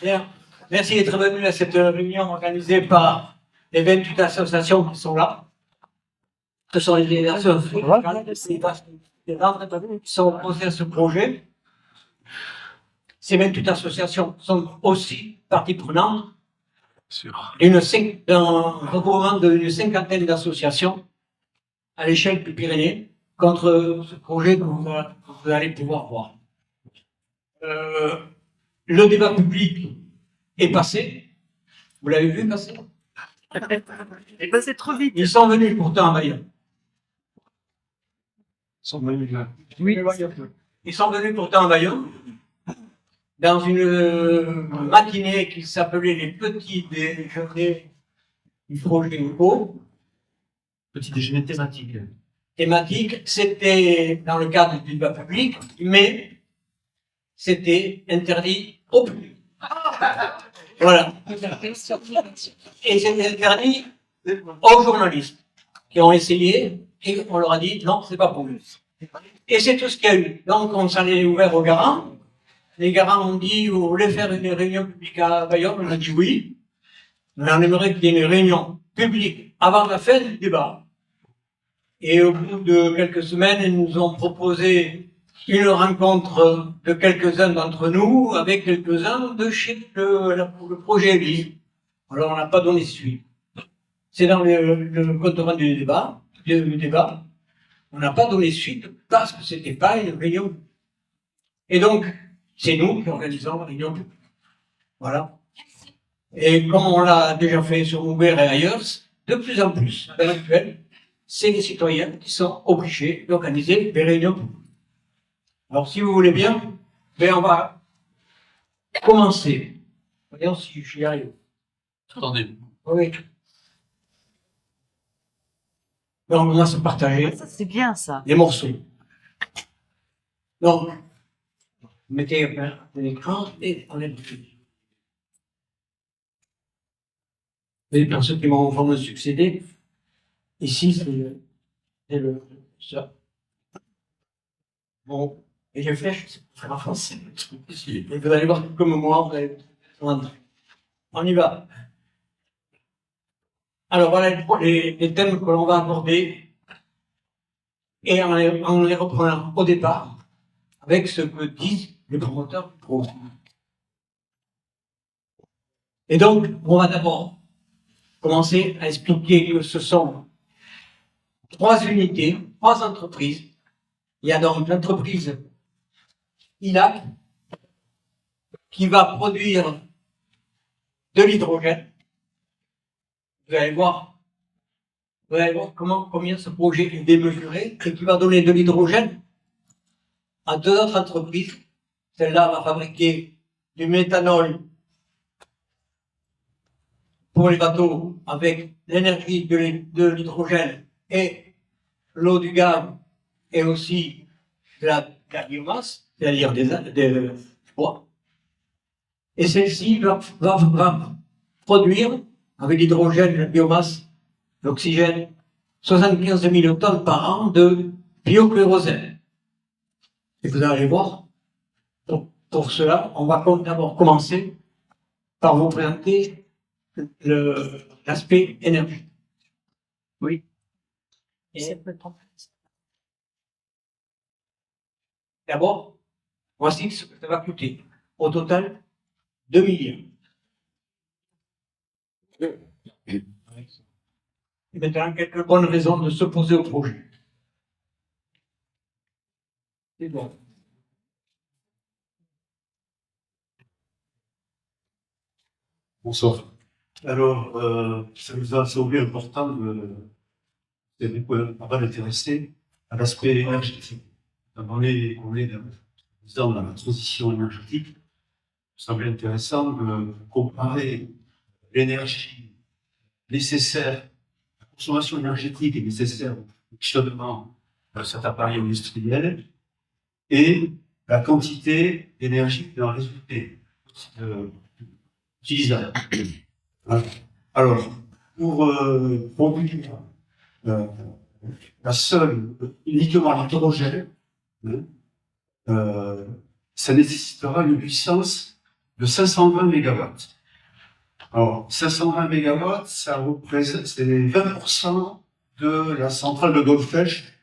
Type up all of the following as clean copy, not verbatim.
Bien. Merci d'être venu à cette réunion organisée par les 28 associations qui sont là. Ce sont les associations qui sont opposées à ce projet. Ces 28 associations sont aussi partie prenante d'un regroupement d'une cinquantaine d'associations à l'échelle des Pyrénées contre ce projet que vous allez pouvoir voir. Le débat public est passé. Vous l'avez vu passer? Il est passé trop vite. Ils sont venus pourtant à Bayonne. Oui. Ils sont venus pourtant à Bayonne dans une matinée qui s'appelait les petits déjeuners du projet UCO. Petit déjeuner thématique. Thématique, c'était dans le cadre du débat public, mais c'était interdit au public. Voilà. Et c'est interdit aux journalistes qui ont essayé et on leur a dit non, c'est pas pour nous. Et c'est tout ce qu'il y a eu. Donc on s'en est ouvert aux garants. Les garants ont dit vous voulez faire une réunion publique à Bayonne? On a dit oui. Mais on aimerait qu'il y ait une réunion publique avant la fin du débat. Et au bout de quelques semaines, ils nous ont proposé une rencontre de quelques-uns d'entre nous avec quelques-uns de chez le projet ELISE. Alors on n'a pas donné suite. C'est dans le compte rendu du débat. On n'a pas donné suite parce que c'était pas une réunion. Et donc, c'est nous qui organisons la réunion. Voilà. Et comme on l'a déjà fait sur Uber et ailleurs, de plus en plus, à l'heure actuelle, c'est les citoyens qui sont obligés d'organiser des réunions. Alors, si vous voulez bien, on va commencer. Voyons si j'y arrive. Attendez. Oui. Donc, on va se partager Ça, c'est bien, ça. les morceaux. Donc, vous mettez l'écran et on est dessus. Et pour ceux qui vont me succéder, ici, c'est ça. Bon, et les flèches, c'est pour faire avancer le truc ici. Et vous allez voir comme moi, vous allez comprendre. On y va. Alors voilà les thèmes que l'on va aborder et en les reprenant au départ avec ce que disent les promoteurs du projet. Et donc, on va d'abord commencer à expliquer que ce sont 3 unités, 3 entreprises. Il y a donc l'entreprise ILAC qui va produire de l'hydrogène. Vous allez voir combien ce projet est démesuré et qui va donner de l'hydrogène à 2 autres entreprises. Celle-là va fabriquer du méthanol pour les bateaux avec l'énergie de l'hydrogène et l'eau du gaz et aussi de la biomasse, c'est-à-dire des bois. Et celle-ci va produire, avec l'hydrogène, la biomasse, l'oxygène, 75 000 tonnes par an de biokérosène. Et vous allez voir, pour cela, on va d'abord commencer par vous présenter l'aspect énergie. Oui. Et d'abord, voici ce que ça va coûter. Au total, 2 milliards. Et maintenant, quelques bonnes raisons de s'opposer au projet. C'est bon. Bonsoir. Alors, ça nous a semblé important pas mal intéressé à l'aspect énergétique. On est dans la transition énergétique. Il semblait intéressant de comparer l'énergie nécessaire, la consommation énergétique est nécessaire au fonctionnement de cet appareil industriel et la quantité d'énergie qui en résulter utilisable. Alors, pour produire uniquement l'hydrogène, ça nécessitera une puissance de 520 mégawatts. Alors, 520 mégawatts, ça représente, c'est 20% de la centrale de Golfech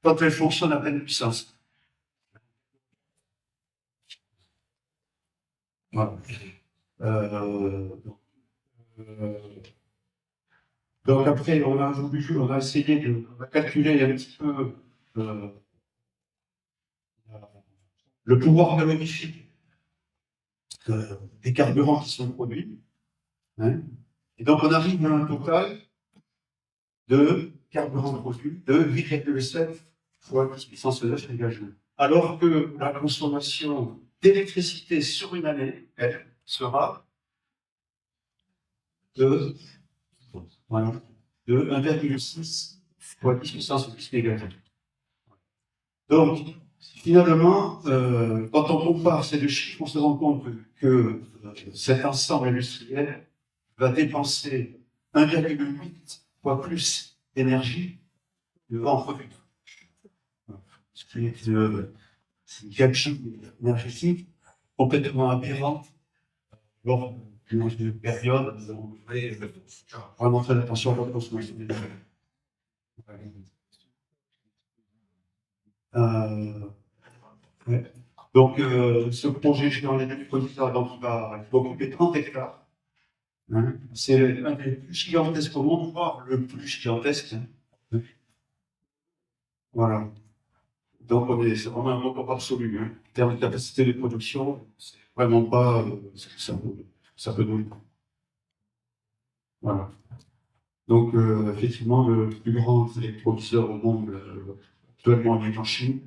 quand elle fonctionne à pleine puissance. Voilà. Donc après, on a essayé de calculer un petit peu le pouvoir calorifique des carburants qui sont produits. Hein. Et donc on arrive à un total de carburants produits de 8,7 fois 10 puissance 9 mégajoule. Alors que la consommation d'électricité sur une année, elle, sera de, voilà, de 1,6 fois 10 puissance 10 mégajoule. Donc, finalement, quand on compare ces deux chiffres, on se rend compte que cet ensemble industriel va dépenser 1,8 fois plus d'énergie en produit. Ce qui est une gabegie énergétique complètement aberrante lors d'une période où on devrait vraiment faire attention à la consommation d'énergie. Ouais. Donc, ce projet général du producteur, donc, il va occuper 30 hectares. Hein. C'est un des plus gigantesques au monde, voire le plus gigantesque. Hein. Voilà. Donc, c'est vraiment un record absolu. Hein. En termes de capacité de production, c'est vraiment pas ce que ça peut donner. Voilà. Donc, effectivement, le plus grand électrolyseur au monde, actuellement, est en Chine.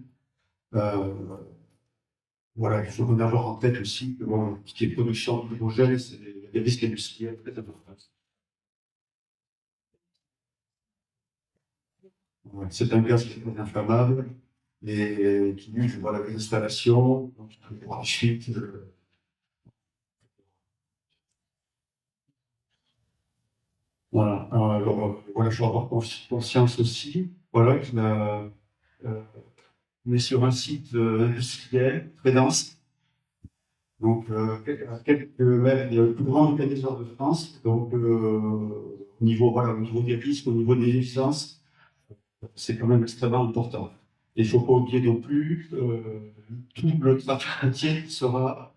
Voilà, il faut en avoir en tête aussi que bon, ce qui est production d'hydrogène, c'est des risques industriels très importants. Ouais, c'est un gaz qui est très inflammable et qui nuit voilà, les installations, donc pour ensuite. Voilà, alors voilà, il faut avoir conscience aussi, voilà, on est sur un site industriel très dense. Donc, à quelques mètres, il y a le plus grand mécaniseur de France. Donc, au niveau des risques, au niveau des licences, c'est quand même extrêmement important. Et il ne faut pas oublier non plus tout le trafic entier qui sera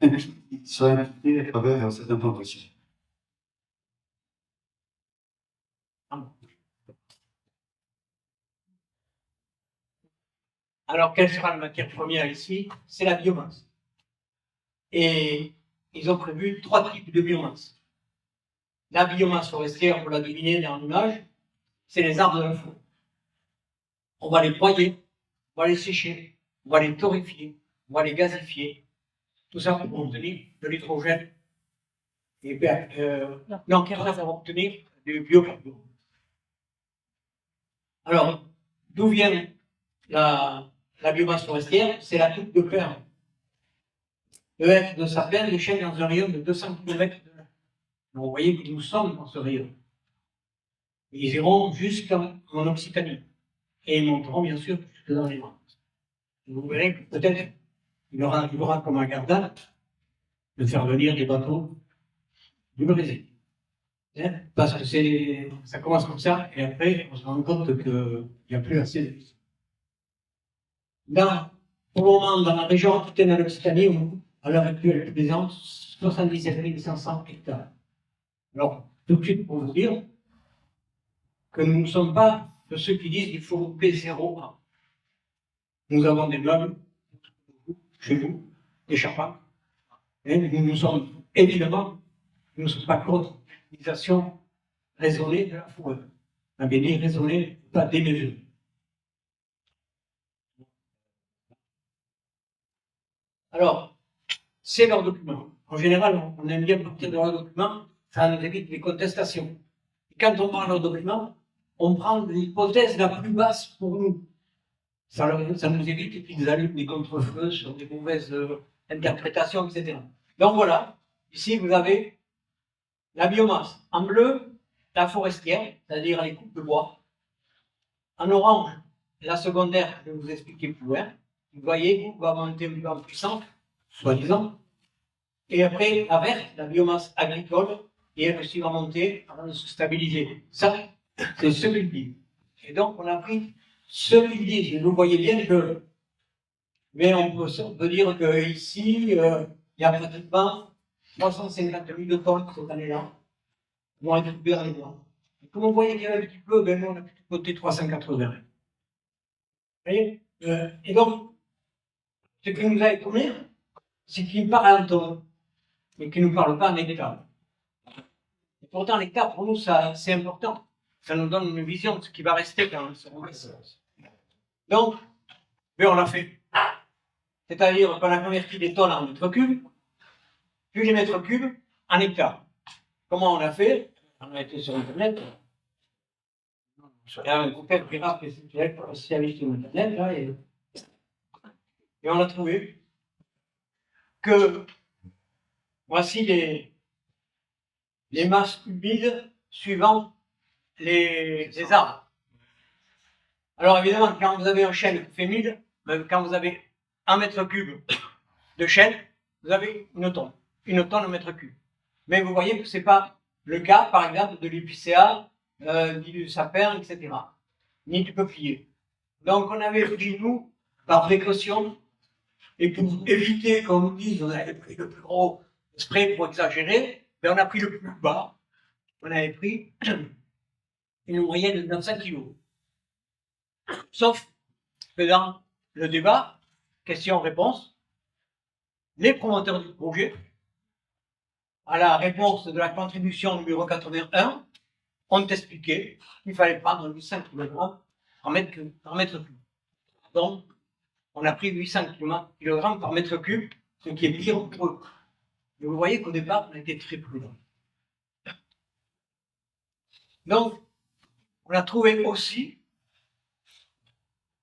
impliqué à travers cette implantation. Alors, quelle sera la matière première ici? C'est la biomasse. Et ils ont prévu 3 types de biomasse. La biomasse forestière, on l'a deviné dans l'image, c'est les arbres de la forêt. On va les broyer, on va les sécher, on va les torréfier, on va les gazifier. Tout ça pour obtenir de l'hydrogène. Et bien, non, pour obtenir du biocarburant. Alors, d'où vient la biomasse forestière? C'est la coupe de fer. Le F de sapin déchaîne dans un rayon de 200 km de là. Donc, vous voyez que nous sommes dans ce rayon. Ils iront jusqu'en Occitanie. Et ils monteront, bien sûr, jusque dans les Landes. Vous verrez que peut-être il y aura comme un garde de faire venir des bateaux du Brésil. Hein? Parce que ça commence comme ça, et après, on se rend compte qu'il n'y a plus assez de. Pour le moment, dans la région Aquitaine et l'Occitanie, à l'heure actuelle, présente 77 500 hectares. Alors, tout de suite, pour vous dire que nous ne sommes pas de ceux qui disent qu'il faut couper 0 ans. Nous avons des meubles chez vous, des charpents, et nous sommes évidemment, nous ne sommes pas contre l'utilisation raisonnée de la forêt. Un bien raisonné, pas démesuré. Alors, c'est leur document. En général, on aime bien partir de leur document, ça nous évite les contestations. Et quand on prend leur document, on prend l'hypothèse la plus basse pour nous. Ça nous évite qu'ils allument des contre-feux sur des mauvaises interprétations, etc. Donc voilà, ici vous avez la biomasse. En bleu, la forestière, c'est-à-dire les coupes de bois. En orange, la secondaire, je vais vous expliquer plus loin. Vous voyez, vous va monter un peu en puissance. soi-disant. Et après, la verte, la biomasse agricole, et elle aussi va monter avant de se stabiliser. Ça, c'est ce qu'il dit. Et donc, on a pris ce qu'il dit. Vous voyez bien que, mais on peut dire qu'ici, il y a pratiquement 350 000 tonnes cette année-là vont être coupées dans les bois. Et comme on voyait qu'il y avait un petit peu, ben, nous, on a plutôt côté 380. Vous voyez et donc, ce qui nous a étonné, c'est qu'il parle en tonnes, mais qu'il ne nous parle pas en hectares. Et pourtant, l'hectare, pour nous, ça, c'est important. Ça nous donne une vision de ce qui va rester quand on sera. Donc, ben, on l'a fait. C'est-à-dire qu'on a converti des tonnes en mètres cubes, puis les mètres cubes en hectares. Comment on a fait? On a été sur Internet. Il y a un couplet pirate qui est spécialiste sur Internet, là, et on a trouvé que voici les masses humides suivant les arbres. Alors évidemment, quand vous avez un chêne qui fait 1000, quand vous avez 1 mètre cube de chêne, vous avez une tonne au mètre cube. Mais vous voyez que ce n'est pas le cas, par exemple, de l'épicéa, ni du sapin, etc., ni du peuplier. Donc on avait dit, nous, par précaution, et pour éviter qu'on nous dise on avait pris le plus gros spray pour exagérer, ben on a pris le plus bas. On avait pris une moyenne de 900 kg. Sauf que dans le débat, question-réponse, les promoteurs du projet, à la réponse de la contribution numéro 81, ont expliqué qu'il fallait prendre 800 kg par mètre cube. Donc, on a pris 800 kg par mètre cube, ce qui est pire pour eux. Mais vous voyez qu'au départ, on a été très prudent. Donc, on a trouvé aussi,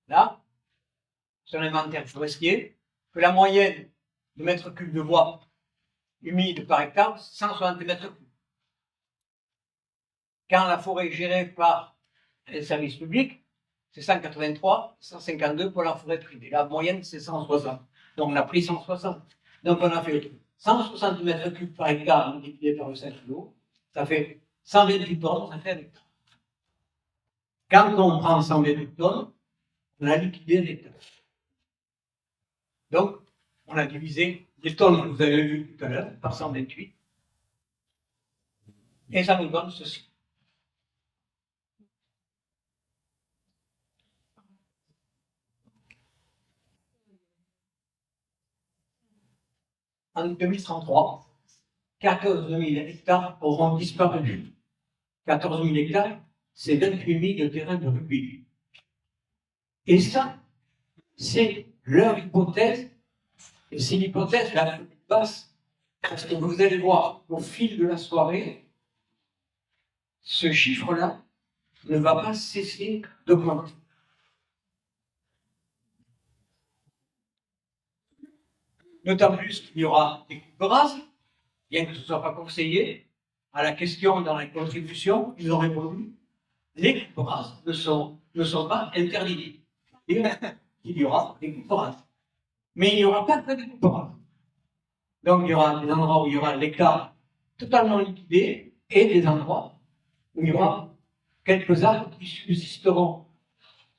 là, sur l'inventaire forestier, que la moyenne de mètres cubes de bois humide par hectare, c'est 160 mètres cubes. Quand la forêt est gérée par les services publics, c'est 183, 152 pour la forêt privée. La moyenne, c'est 160. Donc, on a pris 160. Donc, on a fait 160 mètres cubes par hectare multiplié par 5 kg. Ça fait 128 tonnes, ça fait un hectare. Quand on prend 128 tonnes, on a liquidé l'hectare. Donc, on a divisé les tonnes que vous avez vues tout à l'heure par 128. Et ça nous donne ceci. En 2033, 14 000 hectares auront disparu. 14 000 hectares, c'est 28 000 terrains de rugby. Et ça, c'est leur hypothèse, et c'est l'hypothèse la plus basse, parce que vous allez voir au fil de la soirée, ce chiffre-là ne va pas cesser d'augmenter. D'autant plus qu'il y aura des coupes rases, bien que ce ne soit pas conseillé. À la question dans la contribution, ils ont répondu les coupes rases ne sont pas interdites. Il y aura des coupes rases. Mais il n'y aura pas que des coupes rases. Donc il y aura des endroits où il y aura l'écart totalement liquidé et des endroits où il y aura quelques arbres qui subsisteront.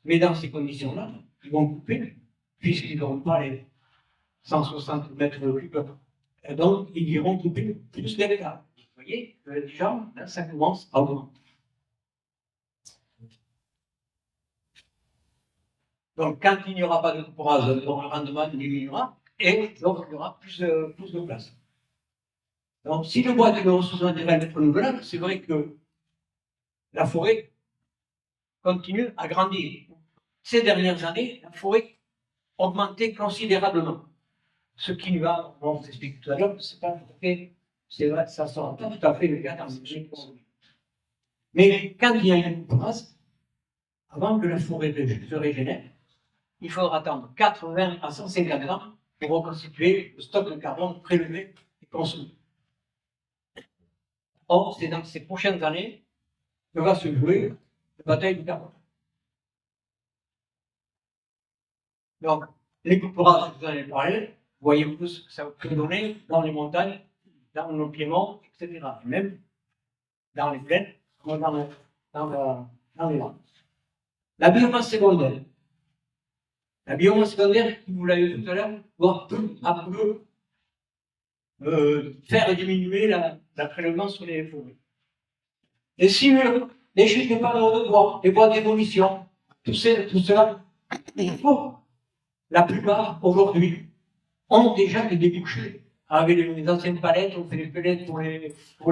Mais dans ces conditions-là, ils vont couper, puisqu'ils n'auront pas les 160 mètres cubes. Et donc, ils iront couper plus d'hectares. Vous voyez, déjà, là, ça commence à augmenter. Donc, quand il n'y aura pas de coupe rase, le rendement diminuera et donc il y aura plus de place. Donc, si le bois est une ressource naturelle renouvelable, c'est vrai que la forêt continue à grandir. Ces dernières années, la forêt augmentait considérablement. Ce qui va, on vous explique tout à l'heure, c'est pas tout à fait, c'est vrai, ça sera pas tout à fait le cas dans ce sujet. Mais quand il y a une coupe rase, avant que la forêt se régénère, il faudra attendre 80 à 150 ans pour reconstituer le stock de carbone prélevé et consommé. Or, c'est dans ces prochaines années que va se jouer la bataille du carbone. Donc, les coupes rases, vous en avez parlé, voyez un peu ce que ça peut donner dans les montagnes, dans nos piémonts, etc. Même dans les plaines, comme dans les landes. La biomasse secondaire. La biomasse secondaire, vous l'avez vu tout à l'heure, doit peu à peu faire diminuer la prélèvement sur les forêts. Les ciures, les chutes de panneaux de bois, les bois d'évolution, tout cela, la plupart, aujourd'hui, ont déjà des débouchés. Avec les anciennes palettes, on fait des palettes pour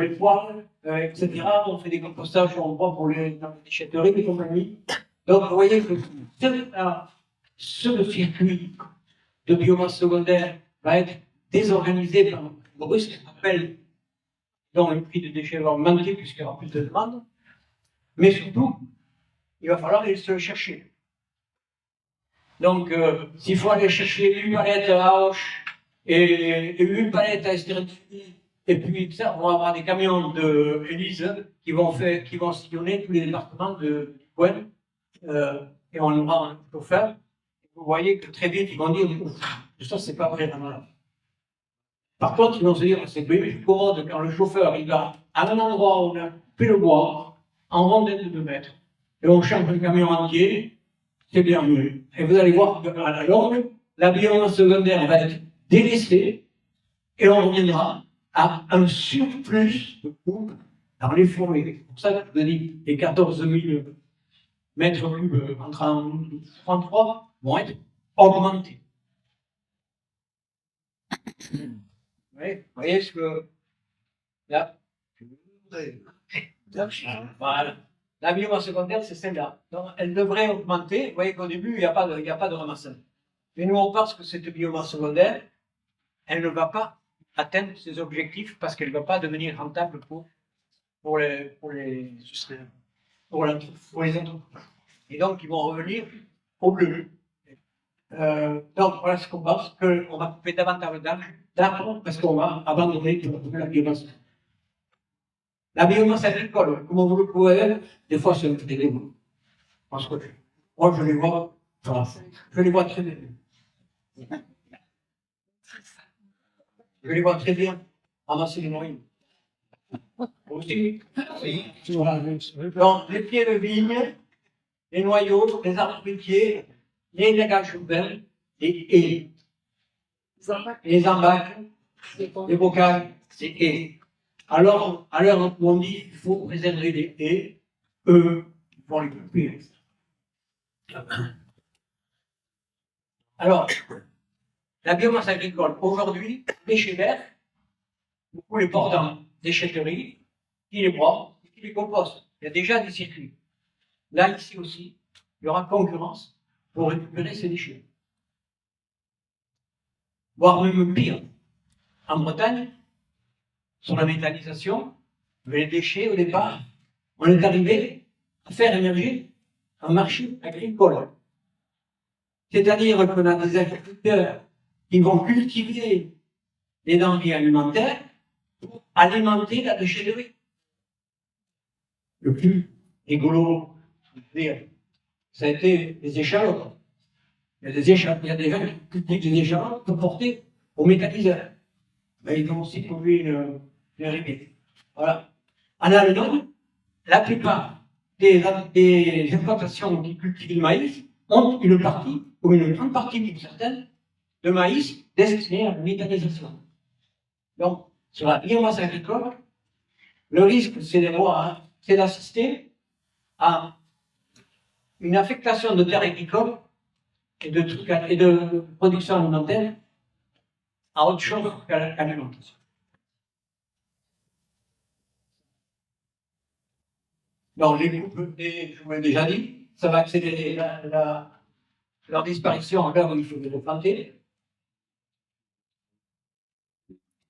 les poêles, etc. On fait des compostages en bois pour les déchetteries, les compagnies. Donc, vous voyez que ce circuit de biomasse secondaire va être désorganisé par le brusque appel dont le prix des déchets va augmenter puisqu'il n'y aura plus de demande. Mais surtout, il va falloir aller se le chercher. Donc, s'il faut aller chercher une palette à Auch et une palette à Estérétie, et puis ça, on va avoir des camions de Élise qui vont sillonner tous les départements de Coin, et on aura un chauffeur. Vous voyez que très vite, ils vont dire ça, c'est pas vraiment là. Par contre, ils vont se dire c'est plus commode quand le chauffeur il va à un endroit où on a coupé le bois, en rondelle de 2 mètres, et on change le camion entier, c'est bien mieux. Et vous allez voir qu'à la longue, la biomasse secondaire va être délaissée, et on reviendra à un surplus de coupe dans les forêts. C'est pour ça que je vous ai dit les 14 000 mètres cubes en 33 vont être augmentés. Vous voyez ce que là, voilà. La biomasse secondaire, c'est celle-là. Donc, elle devrait augmenter. Vous voyez qu'au début, il n'y a pas de ramassage. Mais nous, on pense que cette biomasse secondaire, elle ne va pas atteindre ses objectifs parce qu'elle ne va pas devenir rentable pour les entreprises. Et donc, ils vont revenir au bleu. Donc, voilà ce qu'on pense, qu'on va couper davantage d'arbres parce qu'on va abandonner la biomasse. La biomasse agricole, comme vous le pouvez, des fois, c'est un petit élément. Parce que moi, je les vois très bien. Je les vois très bien ramasser les noyaux. Aussi. Donc, les pieds de vigne, les noyaux, les arbres fruitiers, les lagages urbains, les embâches, les bocages, les haies. Alors, à l'heure où on dit qu'il faut préserver les haies, eux, ils vont les couper. Alors, la biomasse agricole, aujourd'hui, déchets verts, beaucoup les portent dans déchetteries, qui les broient, qui les compostent. Il y a déjà des circuits. Là, ici aussi, il y aura concurrence pour récupérer ces déchets. Voire même pire. En Bretagne, sur la méthanisation, les déchets, au départ, on est arrivé à faire émerger un marché agricole. C'est-à-dire qu'on a des agriculteurs qui vont cultiver des denrées alimentaires pour alimenter la déchetterie. Le plus rigolo, ça a été les échalotes. Il y a des gens qui cultivent des échalotes pour porter aux méthaniseurs. Mais ils ont aussi trouvé une limite. Voilà. En Allemagne, la plupart des exploitations qui cultivent le maïs ont une partie, ou une grande partie certaine, de maïs destinée à la méthanisation. Donc, sur la biomasse agricole, le risque, c'est d'assister à une affectation de terres agricoles et de production alimentaire à autre chose qu'à l'alimentation. Donc, les coupes, je vous l'ai déjà dit, ça va accélérer leur disparition en l'heure où il faut les replanter.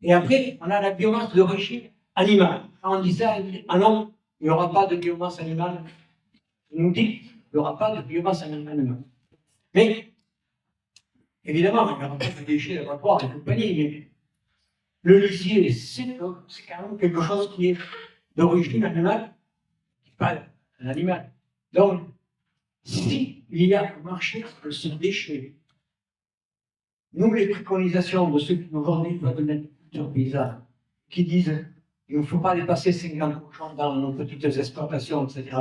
Et après, on a la biomasse d'origine animale. Quand on dit ça, ah non, il n'y aura pas de biomasse animale. Il nous dit qu'il n'y aura pas de biomasse animale. Mais, évidemment, il n'y aura pas de déchets d'abattoir et compagnie, mais le lisier, c'est quand même quelque chose qui est d'origine animale, qui n'est pas un animal. Donc, s'il y a un marché de ce déchet Nous, les préconisations de ceux qui aujourd'hui veulent de l'agriculture paysanne, qui disent qu'il ne faut pas dépasser 50 cochons dans nos petites exploitations, etc.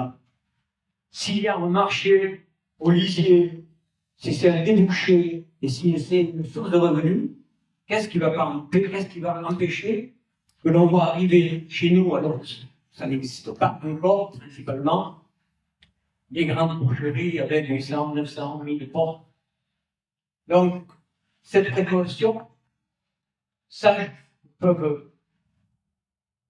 S'il y a un marché au lycée, si c'est un débouché, et si c'est une source de revenus, qu'est-ce qui va empêcher que l'on va arriver chez nous, alors ça n'existe pas encore, principalement, des grandes boucheries avec 800, 900, 1000 porcs. Donc, cette précaution, ça, peuvent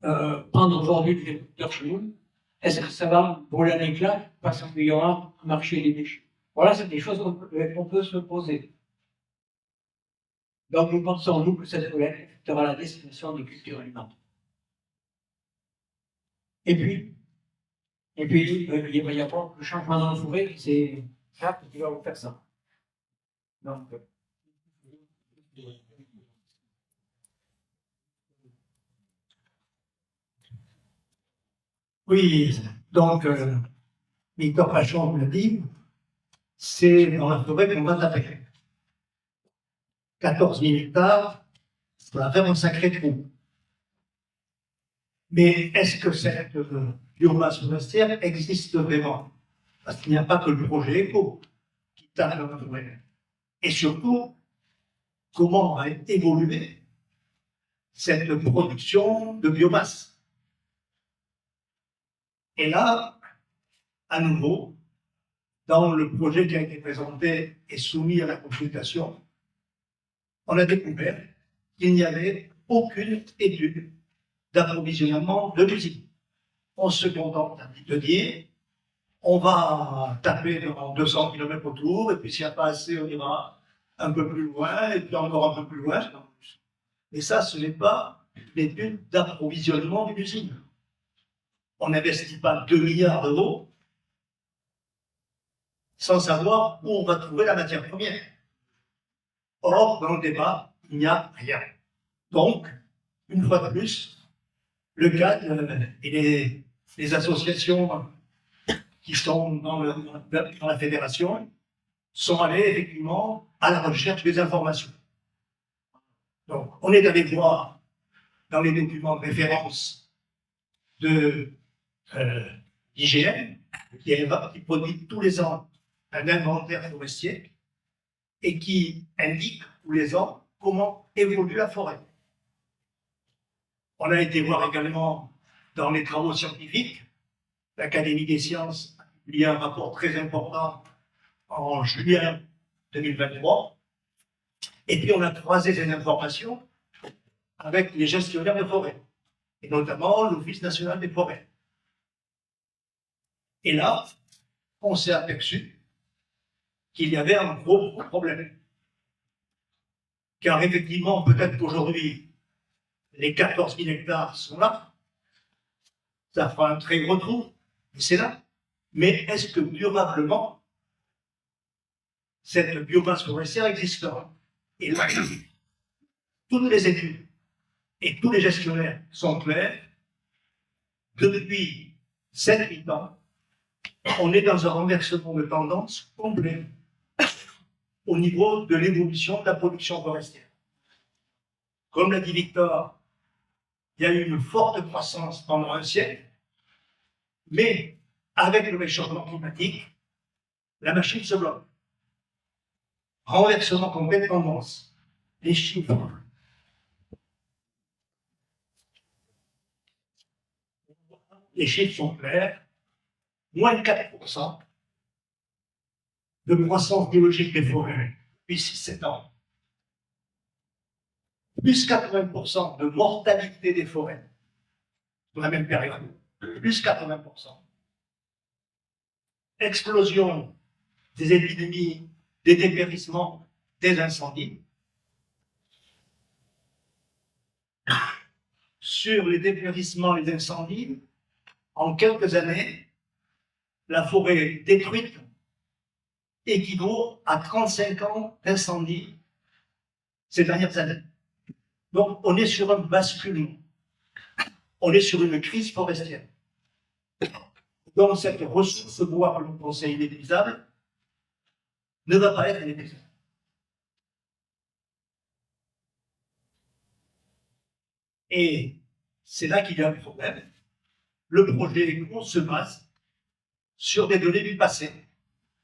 prendre aujourd'hui des agriculteurs chez nous. Est-ce que ça va voler un éclat parce qu'il y aura un marché des déchets? Voilà, c'est des choses qu'on peut se poser. Donc, nous pensons, nous, que cette collecte affectera la destination des cultures alimentaires. Et puis, il va y avoir le changement dans la forêt, c'est ça qui va vous faire ça. Donc, Oui, donc, Victor Pachon l'a dit, c'est dans la forêt qu'on va taper. 14 000 hectares, ça va faire un sacré trou. Mais est-ce que cette biomasse forestière existe vraiment? Parce qu'il n'y a pas que le projet éco qui tape dans la forêt. Et surtout, comment va évoluer cette production de biomasse? Et là, à nouveau, dans le projet qui a été présenté et soumis à la consultation, on a découvert qu'il n'y avait aucune étude d'approvisionnement de l'usine. On se contente de dire, on va taper dans 200 km autour, et puis s'il n'y a pas assez, on ira un peu plus loin, et puis encore un peu plus loin. Mais ça, ce n'est pas l'étude d'approvisionnement d'une usine. On n'investit pas 2 milliards d'euros sans savoir où on va trouver la matière première. Or, dans le débat, il n'y a rien. Donc, une fois de plus, le cadre et les associations qui sont dans la fédération sont allés effectivement à la recherche des informations. Donc, on est allé voir dans les documents de référence de l'IGN, qui produit tous les ans un inventaire forestier et qui indique tous les ans comment évolue la forêt. On a été voir également dans les travaux scientifiques, l'Académie des sciences a publié un rapport très important en juillet 2023, et puis on a croisé ces informations avec les gestionnaires de forêt, et notamment l'Office national des forêts. Et là, on s'est aperçu qu'il y avait un gros problème. Car effectivement, peut-être qu'aujourd'hui, les 14 000 hectares sont là, ça fera un très gros trou, et c'est là. Mais est-ce que durablement, cette biomasse forestière existera? Et là, toutes les études et tous les gestionnaires sont clairs. Depuis 7-8 ans, on est dans un renversement de tendance complet au niveau de l'évolution de la production forestière. Comme l'a dit Victor, il y a eu une forte croissance pendant un siècle, mais avec le réchauffement climatique, la machine se bloque. Renversement complet de tendance. Les chiffres. Les chiffres sont clairs. Moins de 4% de croissance biologique des forêts depuis 6-7 ans. Plus 80% de mortalité des forêts sur la même période. Plus 80%. Explosion des épidémies, des dépérissements, des incendies. Sur les dépérissements et les incendies, en quelques années, la forêt détruite équivaut à 35 ans d'incendie ces dernières années. Donc, on est sur un basculement. On est sur une crise forestière. Donc, cette ressource bois que l'on conseille inépuisable ne va pas être inépuisable. Et c'est là qu'il y a un problème. Le projet ECO se base sur des données du passé.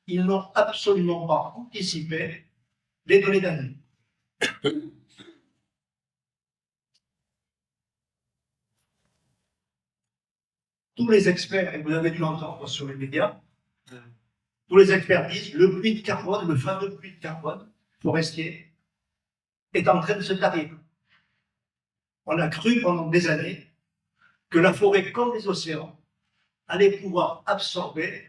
Ils n'ont absolument pas anticipé les données d'avenir. Tous les experts, et vous avez dû l'entendre sur les médias, tous les experts disent le puits de carbone, le fameux puits de carbone forestier, est en train de se tarir. On a cru pendant des années que la forêt, comme les océans, allait pouvoir absorber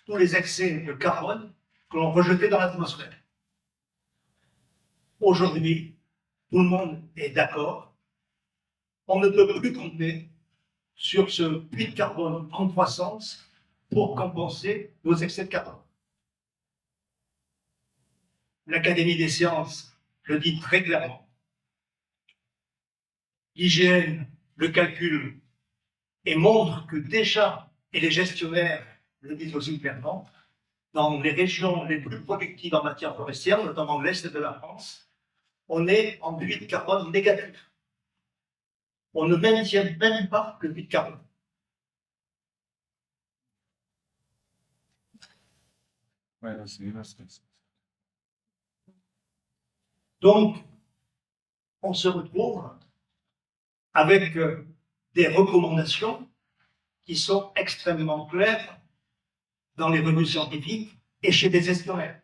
tous les excès de carbone que l'on rejetait dans l'atmosphère. Aujourd'hui, tout le monde est d'accord. On ne peut plus compter sur ce puits de carbone en croissance pour compenser nos excès de carbone. L'Académie des sciences le dit très clairement. L'IGN le calcule et montre que déjà, et les gestionnaires le disent aussi clairement, dans les régions les plus productives en matière forestière, notamment l'Est de la France, on est en puits de carbone négatif. On ne maintient même pas le puits de carbone. Donc, on se retrouve avec des recommandations qui sont extrêmement claires dans les revues scientifiques et chez des gestionnaires.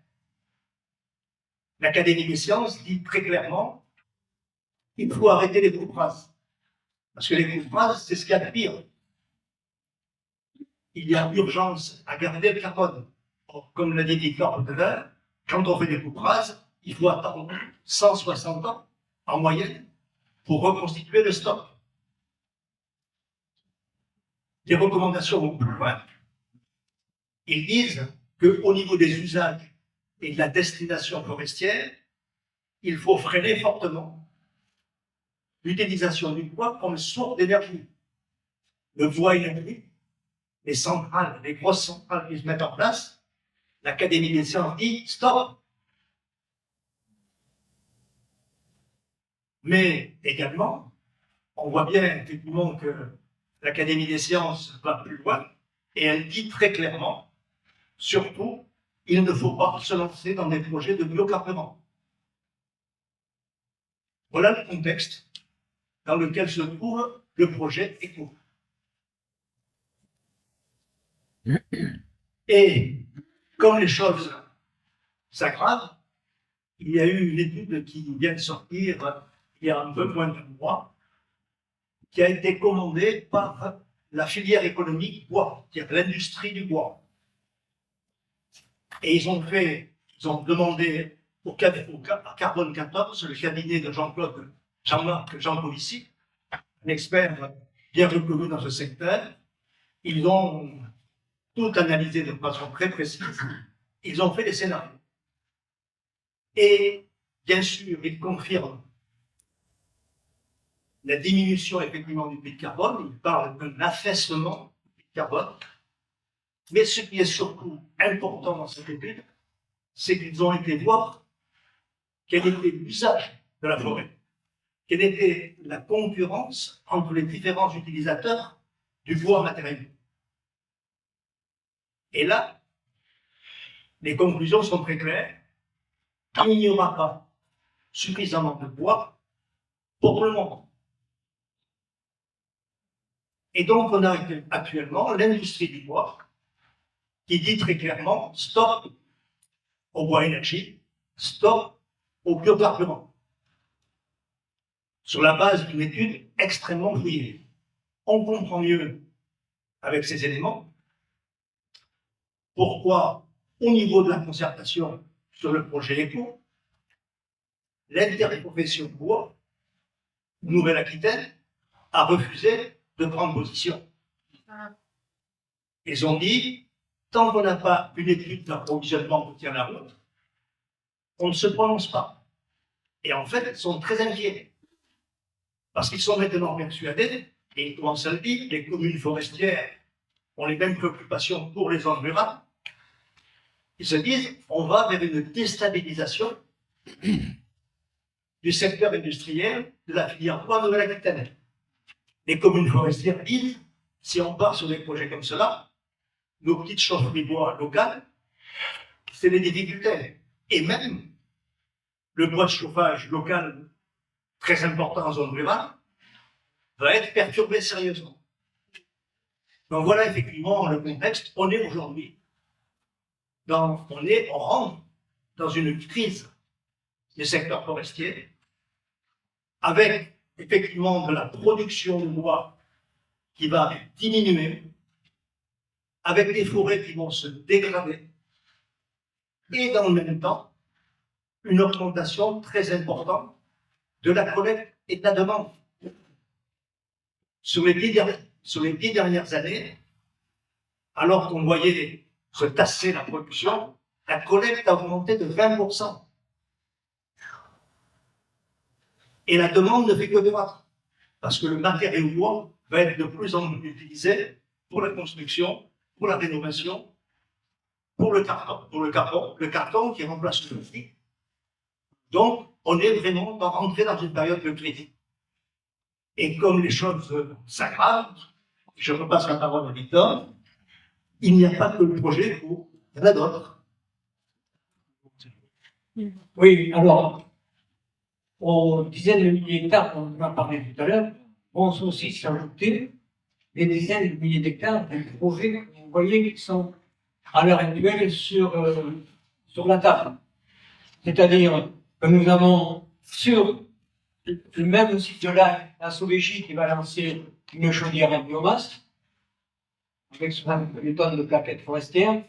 L'Académie des sciences dit très clairement qu'il faut arrêter les coupes rases. Parce que les coupes rases, c'est ce qu'il y a de pire. Il y a urgence à garder le carbone. Or, comme l'a dit Victor tout à l'heure, quand on fait des coupes rases, il faut attendre 160 ans en moyenne pour reconstituer le stock. Les recommandations vont plus loin. Ils disent qu'au niveau des usages et de la destination forestière, il faut freiner fortement l'utilisation du bois comme source d'énergie. Le bois énergie, les centrales, les grosses centrales qui se mettent en place, l'Académie des sciences dit stop. Mais également, on voit bien effectivement que l'Académie des sciences va plus loin et elle dit très clairement, surtout, il ne faut pas se lancer dans des projets de biocarburant. Voilà le contexte dans lequel se trouve le projet ECO. Et comme les choses s'aggravent, il y a eu une étude qui vient de sortir il y a un peu moins d'un mois, qui a été commandée par la filière économique bois, c'est-à-dire l'industrie du bois. Et ils ont demandé au Carbone 14, le cabinet de Jean-Marc Jancovici, un expert bien reconnu dans ce secteur, ils ont tout analysé de façon très précise, ils ont fait des scénarios. Et bien sûr, ils confirment la diminution effectivement du puits de carbone, ils parlent d'un affaissement du puits de carbone, mais ce qui est surtout important dans cette étude, c'est qu'ils ont été voir quel était l'usage de la forêt, quelle était la concurrence entre les différents utilisateurs du bois matériel. Et là, les conclusions sont très claires. Il n'y aura pas suffisamment de bois pour le moment. Et donc, on a actuellement l'industrie du bois qui dit très clairement stop au bois énergie, stop au biocarburant. Sur la base d'une étude extrêmement fouillée. On comprend mieux avec ces éléments pourquoi, au niveau de la concertation sur le projet ECO, l'interprofession bois, Nouvelle-Aquitaine, a refusé de prendre position. Ils ont dit, tant qu'on n'a pas une étude d'approvisionnement qui tient la route, on ne se prononce pas. Et en fait, ils sont très inquiets. Parce qu'ils sont maintenant persuadés, et ils commencent à le dire, les communes forestières ont les mêmes préoccupations pour les zones rurales. Ils se disent, on va vers une déstabilisation du secteur industriel de la filière bois Nouvelle-Aquitaine. les communes forestières disent, si on part sur des projets comme cela, nos petites chaufferies bois locales, c'est des difficultés. Et même le bois de chauffage local, très important en zone rurale, va être perturbé sérieusement. Donc voilà effectivement le contexte. On est aujourd'hui, on rentre dans une crise du secteur forestier, avec effectivement de la production de bois qui va diminuer, avec des forêts qui vont se dégrader, et dans le même temps, une augmentation très importante de la collecte et de la demande. Sur les 10 dernières années, alors qu'on voyait se tasser la production, la collecte a augmenté de 20%. Et la demande ne fait que croître, parce que le matériau bois va être de plus en plus utilisé pour la construction, pour la rénovation, pour le carton qui remplace le plastique. Donc, on est vraiment rentré dans une période de crise. Et comme les choses s'aggravent, je repasse la parole à Victor, il n'y a pas que le projet où il y en a d'autres. Oui, alors, aux dizaines de milliers d'hectares dont on a parlé tout à l'heure, vont aussi s'ajouter des dizaines de milliers d'hectares de projets que vous voyez qui sont à l'heure actuelle sur la table. C'est-à-dire que nous avons sur le même site de la Sovégie qui va lancer une chaudière à biomasse, avec 60 tonnes de plaquettes forestières,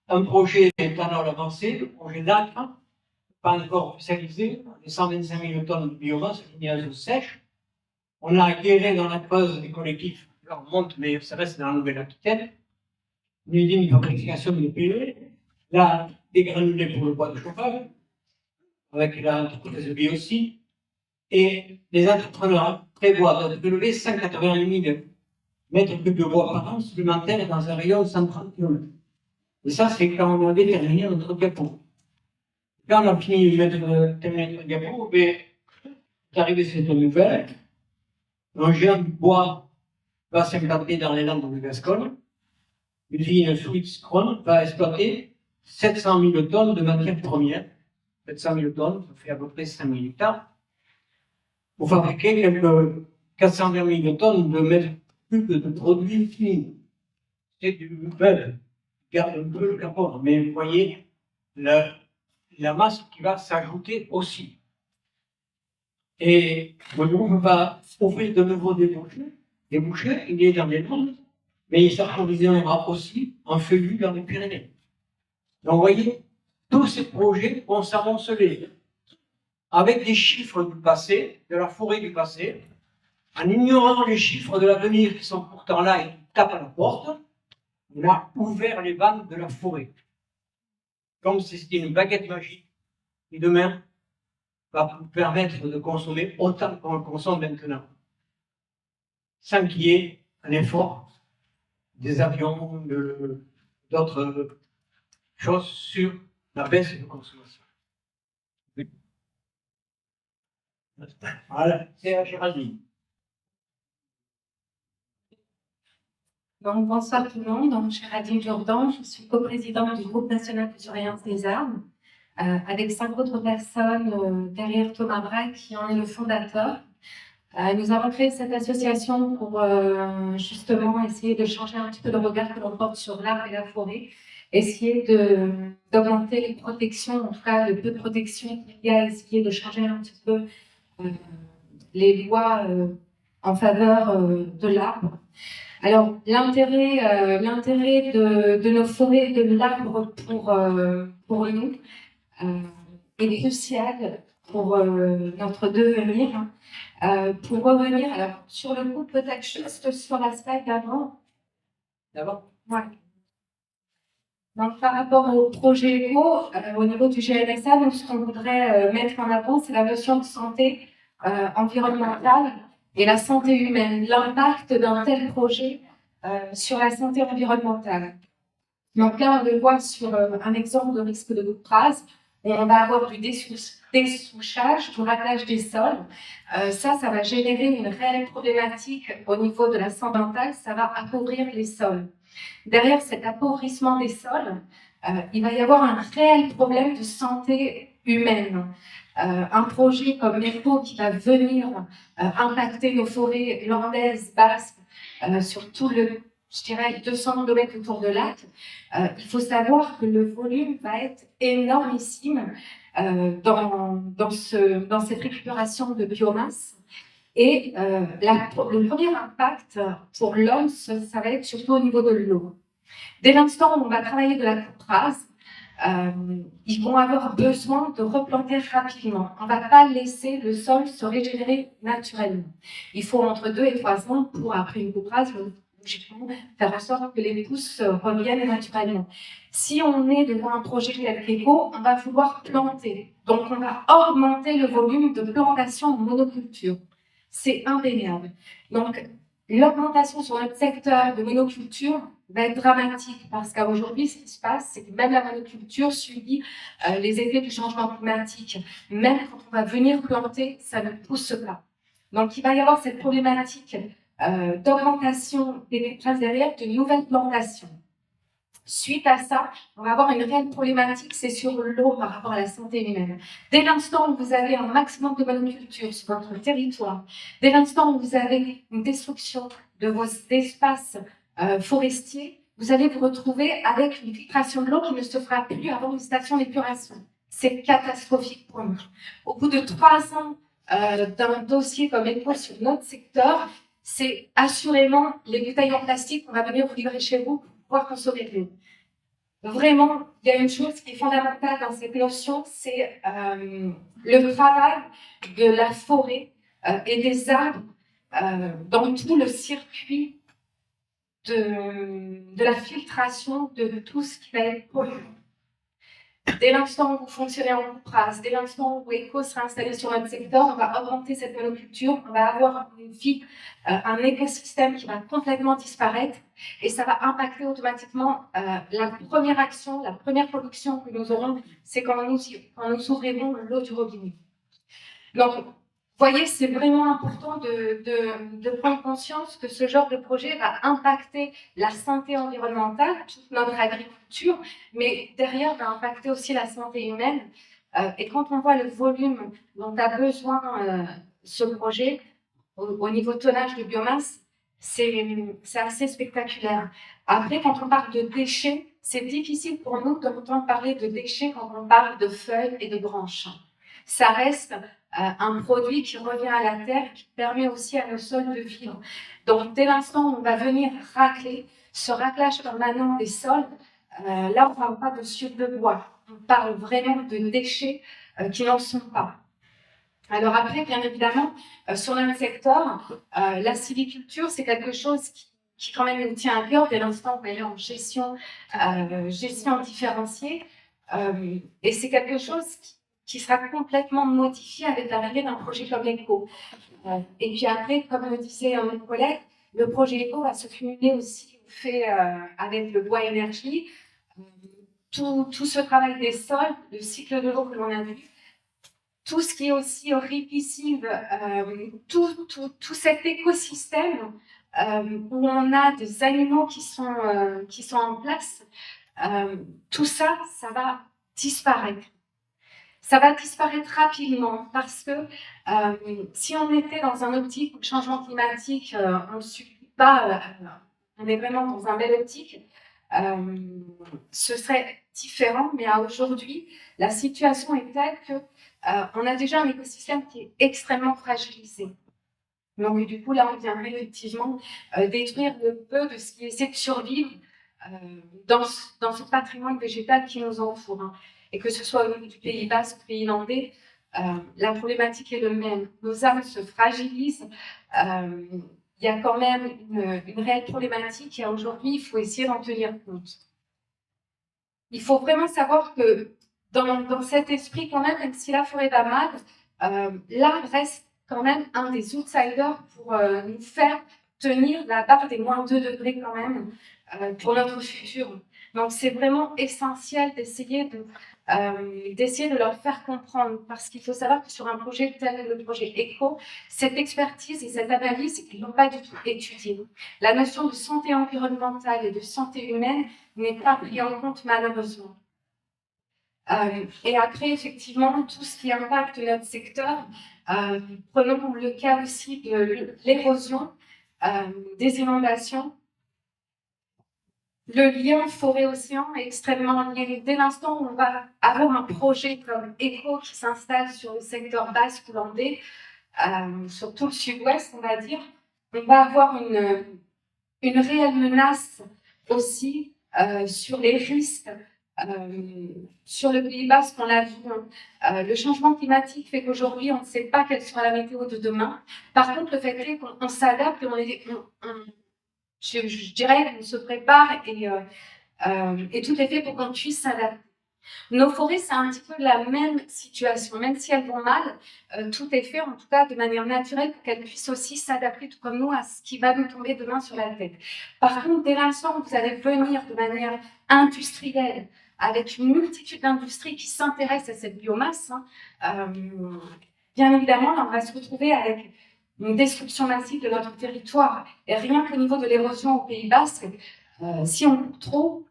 un projet d'éthanol avancé, le projet d'Acre, pas encore officialisé, les 125 000 tonnes de biomasse ligneuse sèche. On a acquéré dans la Creuse des collectifs, là on monte, mais ça reste dans la Nouvelle-Aquitaine, une usine de fabrication de PE, là des granulés pour le bois de chauffage, avec l'entreprise Bioci, et les entrepreneurs prévoient de prélever 180 000 mètres cubes de bois par an supplémentaires dans un rayon de 130 km. Et ça, c'est quand on a déterminé notre diapo. Quand on a fini de terminer notre diapo, est arrivé cette nouvelle. Un géant du bois va s'implanter dans les Landes de Gascogne. L'usine Fluix-Kron va exploiter 700 000 tonnes de matières premières. 700 000 tonnes, ça fait à peu près 5 000 hectares. Pour fabriquer quelques 420 000 tonnes de mètres cubes de produits finis. C'est du bel, garde un peu le carbone, mais vous voyez la masse qui va s'ajouter aussi. Et le groupe va offrir de nouveaux débouchés, il est dans les Landes, mais il s'approvisionnera aussi en feuillus dans les Pyrénées. Donc vous voyez, tous ces projets vont s'amonceler avec des chiffres du passé, de la forêt du passé, en ignorant les chiffres de l'avenir qui sont pourtant là et qui tapent à la porte. On a ouvert les vannes de la forêt. Comme si c'était une baguette magique qui demain va nous permettre de consommer autant qu'on le consomme maintenant, sans qu'il y ait un effort des avions, d'autres choses sur la baisse de consommation. Voilà, c'est à Géraldine. Donc, bonsoir tout le monde, donc, je suis Géraldine Jourdan, je suis coprésidente du groupe national de surveillance des armes, avec 5 autres personnes derrière Thomas Braque qui en est le fondateur. Nous avons créé cette association pour justement essayer de changer un petit peu le regard que l'on porte sur l'arbre et la forêt, essayer d'augmenter les protections, en tout cas le peu de protection qu'il y a, essayer de changer un petit peu les lois en faveur de l'arbre. Alors, l'intérêt de nos forêts, de l'arbre pour nous, est crucial pour notre devenir. Pour revenir, alors, sur le coup, peut-être juste sur l'aspect d'avant. D'abord. Ouais. Donc, par rapport au projet éco, au niveau du GNSA, nous, ce qu'on voudrait mettre en avant, c'est la notion de santé environnementale et la santé humaine, l'impact d'un tel projet sur la santé environnementale. Donc là, on le voit sur un exemple de risque de goutte rase. On va avoir du dessouchage, du raclage des sols. Ça va générer une réelle problématique au niveau de la santé mentale, ça va appauvrir les sols. Derrière cet appauvrissement des sols, il va y avoir un réel problème de santé humaine. Un projet comme ECO qui va venir impacter nos forêts landaises, basques, sur tout le, je dirais, 200 km autour de lac, il faut savoir que le volume va être énormissime dans cette récupération de biomasse. Et le premier impact pour l'homme, ça va être surtout au niveau de l'eau. Dès l'instant où on va travailler de la coupe rase, ils vont avoir besoin de replanter rapidement. On ne va pas laisser le sol se régénérer naturellement. Il faut entre 2 et 3 ans pour, après une coupe rase, logiquement, faire en sorte que les pousses reviennent naturellement. Si on est devant un projet tel qu'ECO, on va vouloir planter. Donc, on va augmenter le volume de plantation en monoculture. C'est indéniable. Donc, l'augmentation sur notre secteur de monoculture va être dramatique parce qu'aujourd'hui, ce qui se passe, c'est que même la monoculture subit les effets du changement climatique. Même quand on va venir planter, ça ne pousse pas. Donc, il va y avoir cette problématique d'augmentation des traces derrière de nouvelles plantations. Suite à ça, on va avoir une réelle problématique, c'est sur l'eau par rapport à la santé humaine. Dès l'instant où vous avez un maximum de monoculture sur votre territoire, dès l'instant où vous avez une destruction de vos espaces forestiers, vous allez vous retrouver avec une filtration de l'eau qui ne se fera plus avant une station d'épuration. C'est catastrophique pour nous. Au bout de 3 ans d'un dossier comme ECO sur notre secteur, c'est assurément les bouteilles en plastique qu'on va venir vous livrer chez vous pour pouvoir consommer de l'eau. Vraiment, il y a une chose qui est fondamentale dans cette notion, c'est le travail de la forêt et des arbres dans tout le circuit de la filtration de tout ce qui va être polluant. Dès l'instant où vous fonctionnez en coupe rase, dès l'instant où ECO sera installé sur notre secteur, on va augmenter cette monoculture, on va avoir une vie, un écosystème qui va complètement disparaître et ça va impacter automatiquement la première action, la première production que nous aurons, c'est quand nous ouvrirons l'eau du robinet. Donc, vous voyez, c'est vraiment important de prendre conscience que ce genre de projet va impacter la santé environnementale, toute notre agriculture, mais derrière va impacter aussi la santé humaine. Et quand on voit le volume dont a besoin ce projet, au niveau tonnage de biomasse, c'est assez spectaculaire. Après, quand on parle de déchets, c'est difficile pour nous d'entendre parler de déchets quand on parle de feuilles et de branches. Ça reste un produit qui revient à la terre, qui permet aussi à nos sols de vivre. Donc, dès l'instant où on va venir racler, ce raclage permanent des sols, là, on ne parle pas de sucre de bois. On parle vraiment de déchets qui n'en sont pas. Alors après, bien évidemment, sur notre secteur, la sylviculture, c'est quelque chose qui quand même nous tient à cœur dès l'instant où elle est en gestion différenciée. Et c'est quelque chose qui sera complètement modifié avec l'arrivée d'un projet comme ECO. Et puis après, comme le disait mon collègue, le projet ECO va se cumuler aussi au fait avec le bois énergie. Tout ce travail des sols, le cycle de l'eau que l'on a vu, tout ce qui est aussi ripisylve, tout cet écosystème où on a des animaux qui sont en place, tout ça, ça va disparaître. Ça va disparaître rapidement parce que si on était dans un optique où le changement climatique, on ne subit pas, on est vraiment dans un bel optique, ce serait différent. Mais à aujourd'hui, la situation est telle que on a déjà un écosystème qui est extrêmement fragilisé. Donc du coup, là, on viendrait effectivement détruire le peu de ce qui essaie de survivre dans ce patrimoine végétal qui nous entoure. Hein. Et que ce soit au niveau du Pays Basque, du Pays landais, la problématique est le même. Nos âmes se fragilisent. Il y a quand même une réelle problématique et aujourd'hui, il faut essayer d'en tenir compte. Il faut vraiment savoir que dans cet esprit, quand même si la forêt va mal, l'arbre reste quand même un des outsiders pour nous faire tenir la barre des -2 degrés quand même pour notre futur. Donc, c'est vraiment essentiel d'essayer d'essayer de leur faire comprendre, parce qu'il faut savoir que sur un projet tel que le projet ECHO, cette expertise et cette analyse, ils n'ont pas du tout étudié. La notion de santé environnementale et de santé humaine n'est pas prise en compte malheureusement. Et après, effectivement, tout ce qui impacte notre secteur, prenons le cas aussi de l'érosion, des inondations. Le lien forêt-océan est extrêmement lié. Dès l'instant où on va avoir un projet comme ECHO qui s'installe sur le secteur basque hollandais, sur tout le sud-ouest, on va dire, on va avoir une réelle menace aussi sur les risques. Sur le Pays Basque, on l'a vu, le changement climatique fait qu'aujourd'hui, on ne sait pas quelle sera la météo de demain. Par contre, le fait est qu'on s'adapte et je dirais qu'on se prépare et tout est fait pour qu'on puisse s'adapter. Nos forêts, c'est un petit peu la même situation. Même si elles vont mal, tout est fait, en tout cas de manière naturelle, pour qu'elles puissent aussi s'adapter, tout comme nous, à ce qui va nous tomber demain sur la tête. Par contre, dès l'instant où vous allez venir de manière industrielle, avec une multitude d'industries qui s'intéressent à cette biomasse, bien évidemment, on va se retrouver avec une destruction massive de notre territoire. Et rien qu'au niveau de l'érosion au Pays Basque, si on coupe trop,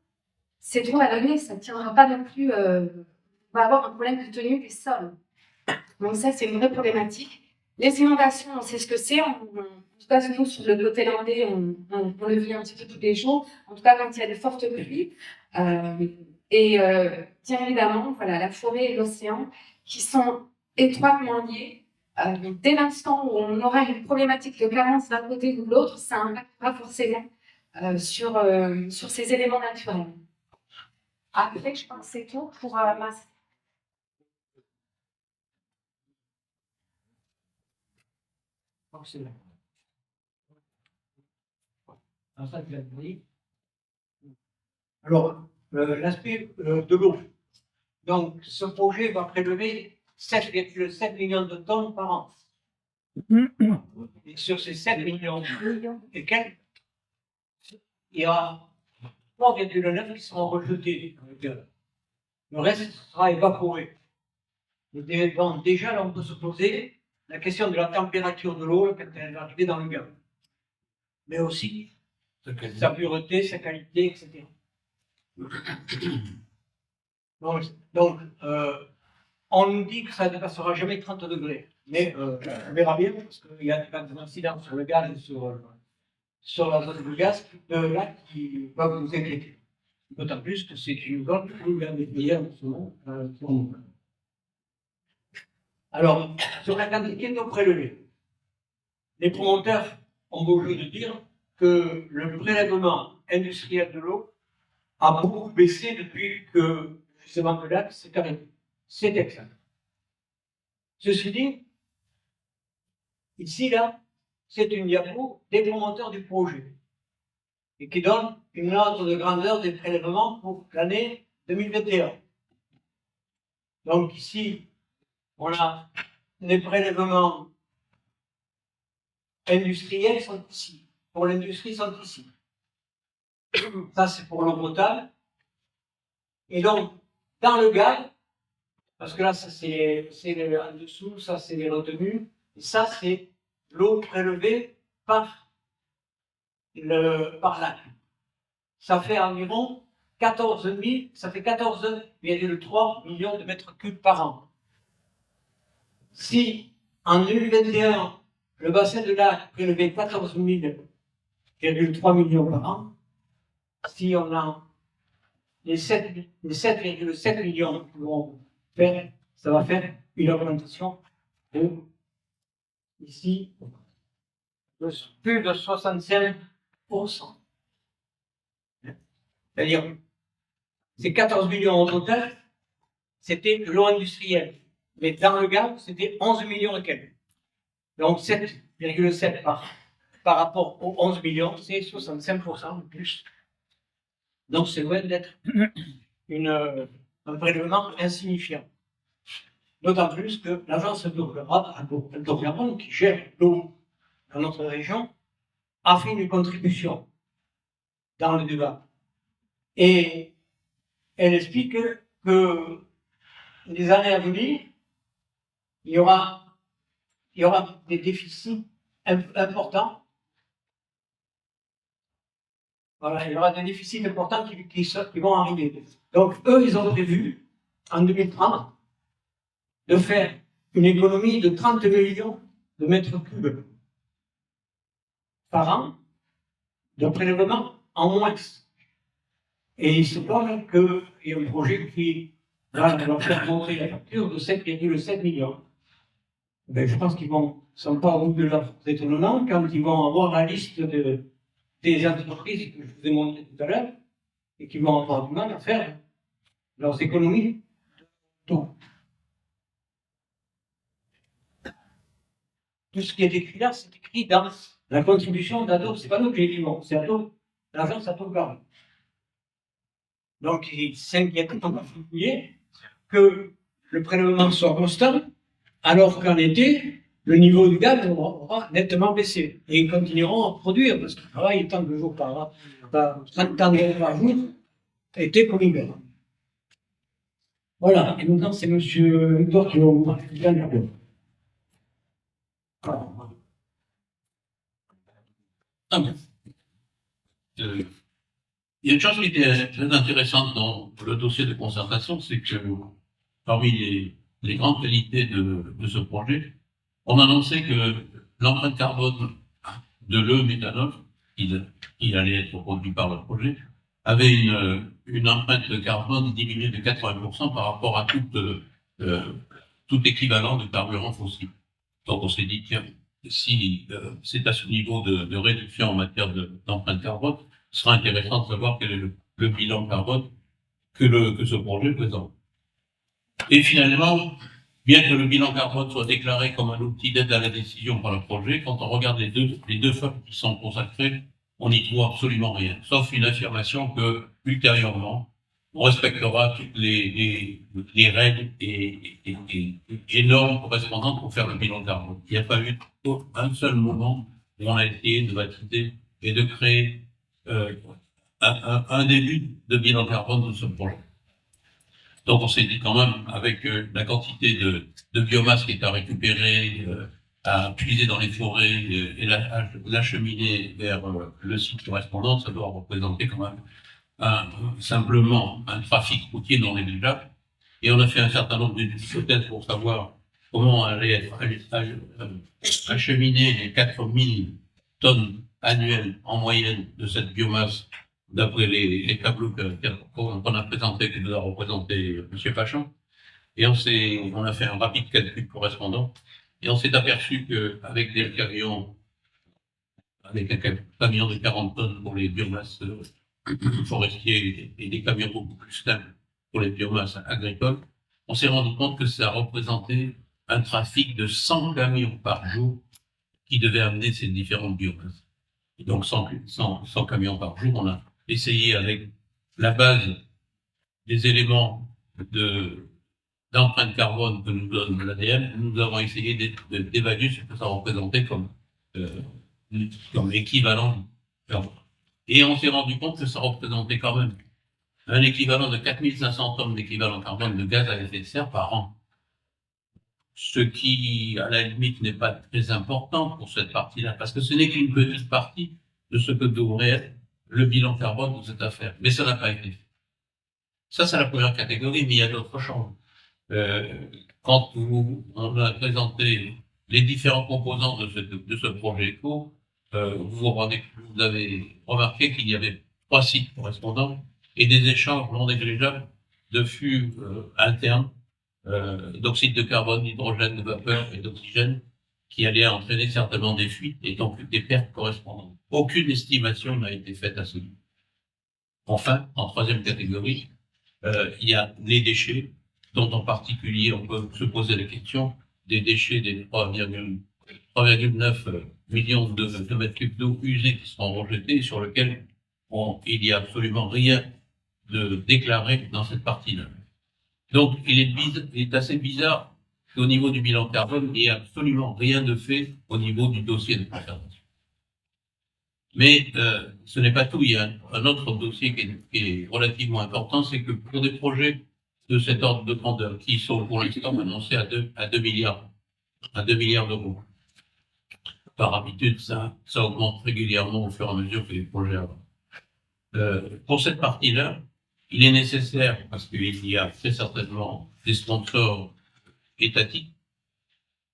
c'est trop à l'année, ça ne tiendra pas non plus. On va avoir un problème de tenue des sols. Donc ça, c'est une vraie problématique. Les inondations, on sait ce que c'est. En tout cas, nous, sur le côté landais, on le vit un petit peu tous les jours. En tout cas, quand il y a de fortes pluies. Bien évidemment, voilà, la forêt et l'océan qui sont étroitement liés. Dès l'instant où on aura une problématique de carence d'un côté ou de l'autre, ça n'impactera forcément sur ces éléments naturels. Après, je pense que c'est tout pour ma... Alors, l'aspect de l'eau. Donc, ce projet va prélever 7,7 millions de tonnes par an. Et sur ces 7 millions et quelques, il y a 3,9 qui seront rejetés. Le reste sera évaporé. Et donc, déjà, là, on peut se poser la question de la température de l'eau quand elle va arriver dans le gaz. Mais aussi sa pureté, sa qualité, etc. Donc, on nous dit que ça ne dépassera jamais 30 degrés. Mais on verra bien, parce qu'il y a des incidents sur le gaz et sur la zone de gaz de là qui va vous inquiéter. D'autant plus que c'est une zone où il y a des meilleurs en ce moment pour nous. Alors, sur la quantité d'eau prélevée, les promoteurs ont beau jeu de dire que le prélèvement industriel de l'eau a beaucoup baissé depuis que justement le lac s'est arrêté. C'est exact. Ceci dit, ici, là, c'est une diapo des promoteurs du projet et qui donne une ordre de grandeur des prélèvements pour l'année 2021. Donc ici, on a les prélèvements industriels sont ici. Pour l'industrie, sont ici. Ça, c'est pour l'eau potable. Et donc, dans le gaz, parce que là, ça c'est en dessous, ça c'est les retenues, et ça c'est l'eau prélevée par lac. Ça fait environ 14,3 millions de mètres cubes par an. Si en 2021, le bassin de lac prélevait 14,3 millions par an, si on a les 7,7 millions qui vont faire, ça va faire une augmentation de, ici, de plus de 65%. C'est-à-dire, ces 14 millions au total, c'était de l'eau industrielle. Mais dans le gaz, c'était 11 millions et quelques. Donc 7,7 par rapport aux 11 millions, c'est 65% de plus. Donc c'est loin d'être un prélèvement insignifiant. D'autant plus que l'agence d'Europe qui gère l'eau dans notre région a fait une contribution dans le débat. Et elle explique que les années à venir, il y aura des déficits importants. Voilà, il y aura des déficits importants qui vont arriver. Donc, eux, ils ont prévu, en 2030, de faire une économie de 30 millions de mètres cubes par an de prélèvement en moins. Et il se peut qu'il y ait un projet qui va leur faire monter la facture de 7,7 millions. Ben, je pense qu'ils ne sont pas au bout de leur étonnement quand ils vont avoir la liste des entreprises que je vous ai montrées tout à l'heure et qui vont avoir du mal à faire leurs économies. Tout ce qui est écrit là, c'est écrit dans la contribution d'Adobe. C'est pas nous qui l'écrivons, c'est Adobe, l'agence Adobe Garden. Donc, il s'inquiète en particulier que le prélèvement soit constant, alors qu'en été, le niveau du gaz aura nettement baissé. Et ils continueront à produire, parce qu'ils travaillent tant de jours par 30 ans par jour, été comme hiver. Voilà, et maintenant c'est M. Victor qui va vous parler du carbone. Ah bon. Il y a une chose qui était très intéressante dans le dossier de concertation, c'est que parmi les grandes qualités de ce projet, on annonçait que l'empreinte carbone de l'e-méthanol, qui allait être produit par le projet, avait une empreinte de carbone diminuée de 80% par rapport à tout équivalent de carburant fossile. Donc on s'est dit, tiens, si c'est à ce niveau de réduction en matière d'empreinte carbone, ce sera intéressant de savoir quel est le bilan carbone que ce projet présente. Et finalement, bien que le bilan carbone soit déclaré comme un outil d'aide à la décision par le projet, quand on regarde les deux feuilles qui sont consacrées, on n'y trouve absolument rien, sauf une affirmation que, ultérieurement, on respectera toutes les règles et normes correspondantes pour faire le bilan carbone. Il n'y a pas eu un seul moment où on a essayé de valider et de créer un début de bilan carbone de ce projet. Donc on s'est dit quand même, avec la quantité de biomasse qui est à récupérer, à puiser dans les forêts et l'acheminer vers le site correspondant, ça doit représenter quand même simplement un trafic routier non négligeable. Et on a fait un certain nombre d'hypothèses pour savoir comment allait acheminer les 4000 tonnes annuelles en moyenne de cette biomasse, d'après les tableaux qu'on a présentés, que nous a représenté M. Pachon. Et on a fait un rapide calcul correspondant, et on s'est aperçu qu'avec des camions, avec un camion de 40 tonnes pour les biomasses forestiers et des camions beaucoup plus simples pour les biomasses agricoles, on s'est rendu compte que ça représentait un trafic de 100 camions par jour qui devaient amener ces différentes biomasses. Et donc 100 camions par jour, on a essayé avec la base des éléments d'empreinte carbone que nous donne l'ADN, nous avons essayé d'évaluer ce que ça représentait comme équivalent carbone. Et on s'est rendu compte que ça représentait quand même un équivalent de 4500 tonnes d'équivalent carbone de gaz à effet de serre par an. Ce qui, à la limite, n'est pas très important pour cette partie-là, parce que ce n'est qu'une petite partie de ce que devrait être le bilan carbone de cette affaire. Mais ça n'a pas été fait. Ça, c'est la première catégorie, mais il y a d'autres choses. Quand on a présenté les différents composants de ce projet éco, vous avez remarqué qu'il y avait 3 sites correspondants et des échanges non négligeables de flux internes d'oxyde de carbone, d'hydrogène, de vapeur et d'oxygène qui allaient entraîner certainement des fuites et donc des pertes correspondantes. Aucune estimation n'a été faite à ce niveau. Enfin, en troisième catégorie, il y a les déchets, dont en particulier on peut se poser la question des déchets des 3,9 millions de mètres cubes d'eau usée qui seront rejetés et sur lesquels il n'y a absolument rien de déclaré dans cette partie-là. Donc, il est assez bizarre qu'au niveau du bilan carbone, il n'y ait absolument rien de fait au niveau du dossier de conservation. Mais ce n'est pas tout. Il y a un autre dossier qui est relativement important, c'est que pour des projets de cet ordre de grandeur, qui sont pour l'instant annoncés à 2 milliards, à 2 milliards d'euros. Par habitude, ça augmente régulièrement au fur et à mesure que les projets avancent. Pour cette partie-là, il est nécessaire, parce qu'il y a très certainement des sponsors étatiques.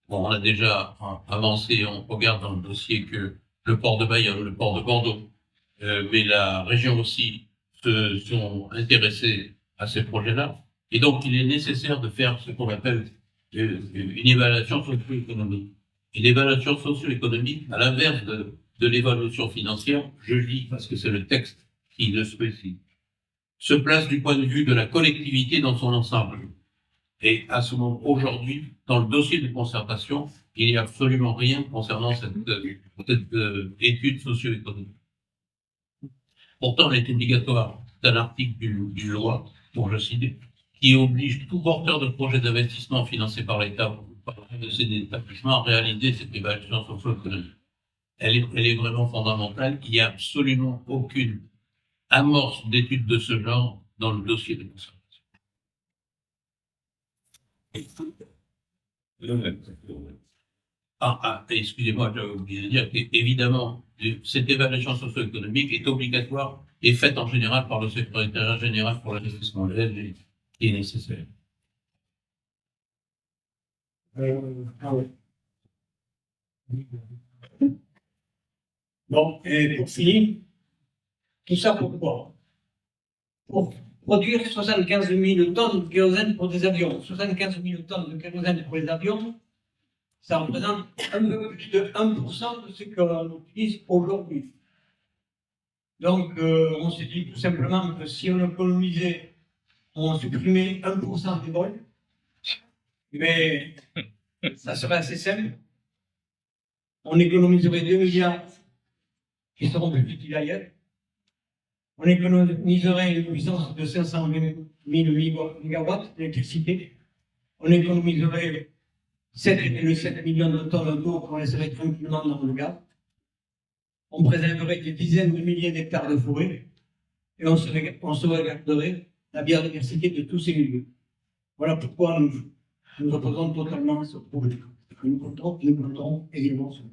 Bon, on a déjà avancé, on regarde dans le dossier que le port de Bayonne, le port de Bordeaux, mais la région aussi se sont intéressés à ces projets-là. Et donc, il est nécessaire de faire ce qu'on appelle une évaluation socio-économique. Et l'évaluation socio-économique, à l'inverse de l'évaluation financière, je lis parce que c'est le texte qui le spécifie, se place du point de vue de la collectivité dans son ensemble. Et à ce moment, aujourd'hui, dans le dossier de concertation, il n'y a absolument rien concernant cette étude socio-économique. Pourtant, elle est obligatoire. C'est un article du loi, dont je cite, qui oblige tout porteur de projet d'investissement financé par l'État ou par de ces établissements à réaliser cette évaluation socio-économique. Elle est vraiment fondamentale. Il n'y a absolument aucune amorce d'études de ce genre dans le dossier de concertation. Excusez-moi, j'avais oublié de dire qu'évidemment, cette évaluation socio-économique est obligatoire et faite en général par le secrétariat général pour l'investissement qui est nécessaire. Bon, et pour finir, tout ça pourquoi? Pour produire 75 000 tonnes de kérosène pour des avions. 75 000 tonnes de kérosène pour les avions, ça représente un peu plus de 1% de ce qu'on utilise aujourd'hui. Donc, on s'est dit tout simplement que si on économisait, on supprimait 1% des vols, mais ça serait assez simple. On économiserait 2 milliards qui seront plus utiles ailleurs. On économiserait une puissance de 500 000 mégawatts d'électricité. On économiserait 7,7 millions de tonnes d'eau qu'on laisserait tranquillement dans le gaz. On préserverait des dizaines de milliers d'hectares de forêt et on sauvegarderait la biodiversité de tous ces milieux. Voilà pourquoi nous opposons totalement ce projet. Nous comptons évidemment sur.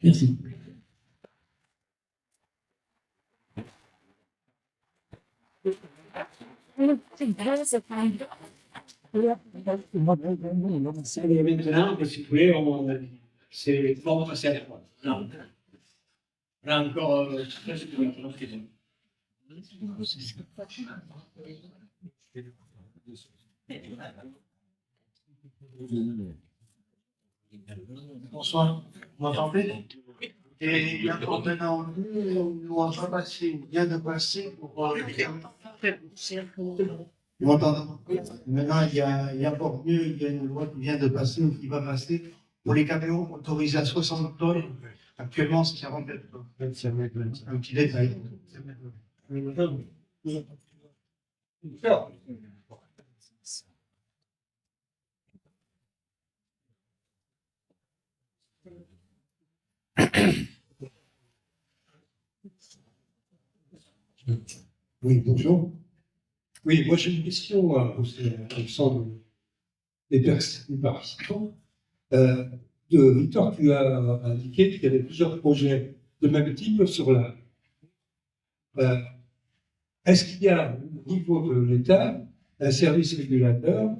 Merci. Et maintenant, si vous voulez, c'est bon, passer à la fois. Non. Là encore, Bonsoir, vous m'entendez? Et il y a maintenant, nous on va passer, on vient de passer pour voir le vous m'entendez? Maintenant, il y a encore mieux, il y a une loi qui vient de passer ou qui va passer pour les camions autorisés à 60 tonnes. Actuellement, c'est 47 tonnes. Un petit détail. Oui, bonjour. Oui, moi j'ai une question à poser à l'ensemble des participants. Victor, tu as indiqué qu'il y avait plusieurs projets de même type sur la. Est-ce qu'il y a au niveau de l'État un service régulateur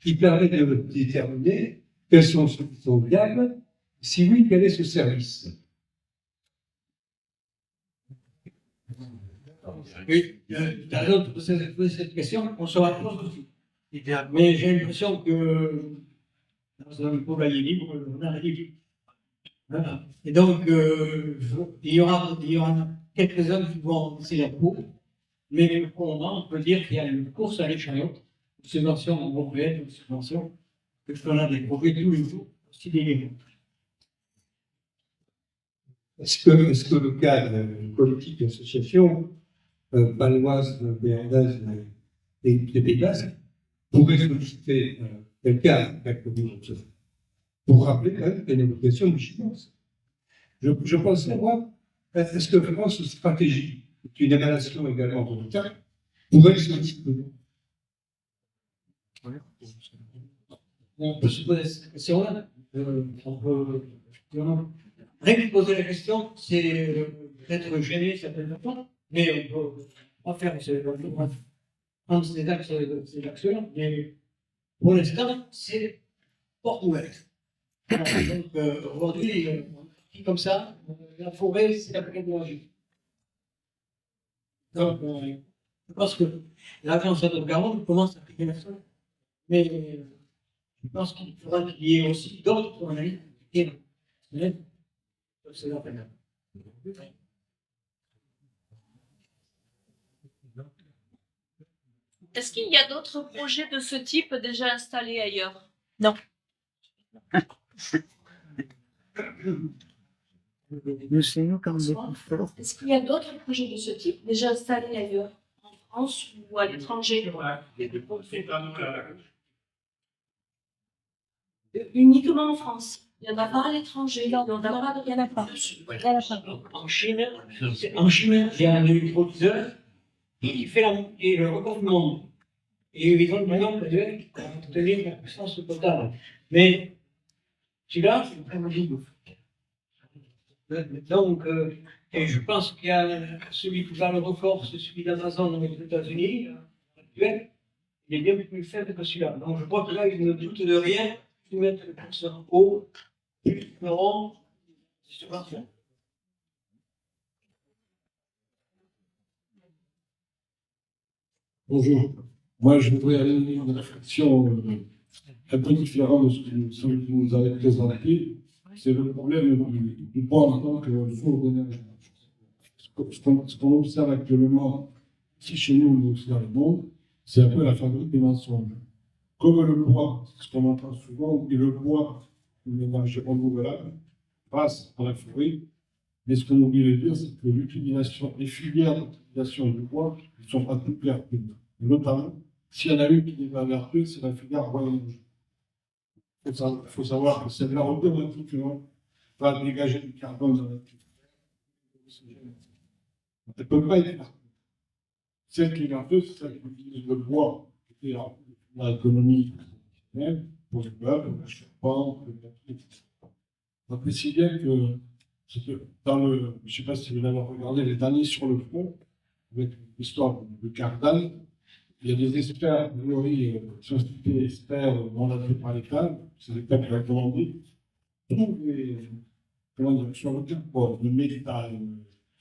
qui permet de déterminer quels sont ceux qui sont viables? Si oui, quel est ce service? oui, tu as raison de poser cette question, on se rapproche aussi. Mais j'ai l'impression que dans un poulailler libre, on a libre. Voilà. Et donc, il y aura quelques-uns qui vont laisser la peau, mais pour le moment, on peut dire qu'il y a une course à l'échalote, une subvention européenne, une subvention, que on a des projets tous les jours, aussi des. Est-ce que le cadre politique d'association baloise, béarnaise et des Pays Basques pourrait solliciter quelqu'un pour rappeler quand même les négociations de finance? Je pense savoir, est-ce que vraiment cette stratégie, qui est une émanation également de l'État, pourrait solliciter On peut se poser cette question-là. On peut, rien que poser la question, c'est peut-être gêner certaines fois, mais on peut pas faire prendre ces axes-là, mais pour l'instant, c'est porte ouverte. Donc, aujourd'hui, comme ça, la forêt, c'est la pédagogie. Donc, je pense que l'agence de Garonne commence à appliquer la chose. Mais je pense qu'il faudra qu'il y ait aussi d'autres analyses. C'est la peine. Est-ce qu'il y a d'autres projets de ce type déjà installés ailleurs? Est-ce qu'il y a d'autres projets de ce type déjà installés ailleurs, en France ou à l'étranger? Uniquement en France. Il n'y en a pas à l'étranger. Il n'y en a pas. En Chine, il y a un électrolyseur qui fait le record du monde. Et ils ont le nombre de pour tenir la puissance potable. Mais celui-là, c'est vraiment double. Donc, et je pense qu'il y a celui qui va le record, c'est celui d'Amazon aux États-Unis, actuel. Il est bien plus faible que celui-là. Donc, je crois que là, ils ne doutent de rien. Ils mettent le curseur haut, plus le rond, c'est parfait. Bonjour. Moi, je voudrais aller dans une réflexion un peu différente de ce que vous avez présenté. C'est le problème du bois en tant que source d'énergie. Ce qu'on observe actuellement, ici chez nous, dans le monde, c'est un peu la fabrique des mensonges. Comme le bois, ce qu'on entend souvent, et le bois, une énergie renouvelable, passe par la forêt. Mais ce qu'on oublie de dire, c'est que les filières d'utilisation du bois ne sont pas toutes vertueuses. Notamment, s'il y en a une qui n'est pas vertueuse, c'est la filière bois énergie. Il faut savoir que celle-là, automatiquement, va dégager du carbone dans l'atmosphère. Elle ne peut pas être vertueuse. Celle qui est vertueuse, c'est celle qui utilise le bois, qui est dans l'économie traditionnelle, pour les meubles, pour la charpente, pour le papier, etc. Donc, c'est bien que dans je ne sais pas si vous l'avez regardé, les derniers sur le front, avec l'histoire de Cardal, il y a des experts, sociétés experts mandatés par l'État, c'est l'État qui l'a commandé, trouvent sur le carbone, le métal,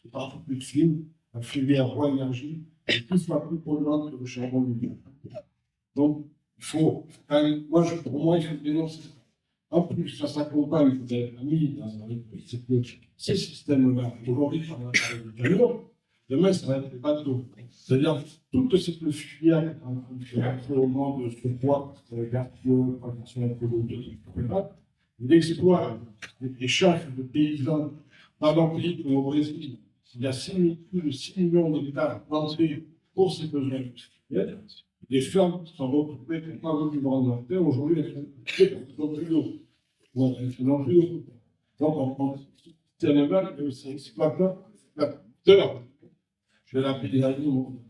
c'est partout plus fine, la filière bois énergie, et tout soit plus polluante que le charbon du bois. Donc, il faut, pour moi, il faut dénoncer ça. En plus, ça s'accompagne, vous avez mis c'est que ces systèmes-là, aujourd'hui, on a parlé du camion, demain, ça va être les bateaux. C'est-à-dire, toute cette filière au moment de ce poids, vertueux, production écologique, etc., il exploite les charges de paysans dans un pays comme au Brésil. Il y a plus de 6 millions d'hectares plantés pour ces besoins industriels. Les fermes qui sont regroupées pour pas vendre du alimentaire, aujourd'hui, elles sont plus d'eau. Donc, c'est un élevage que c'est exploiteur, je vais l'appeler des animaux.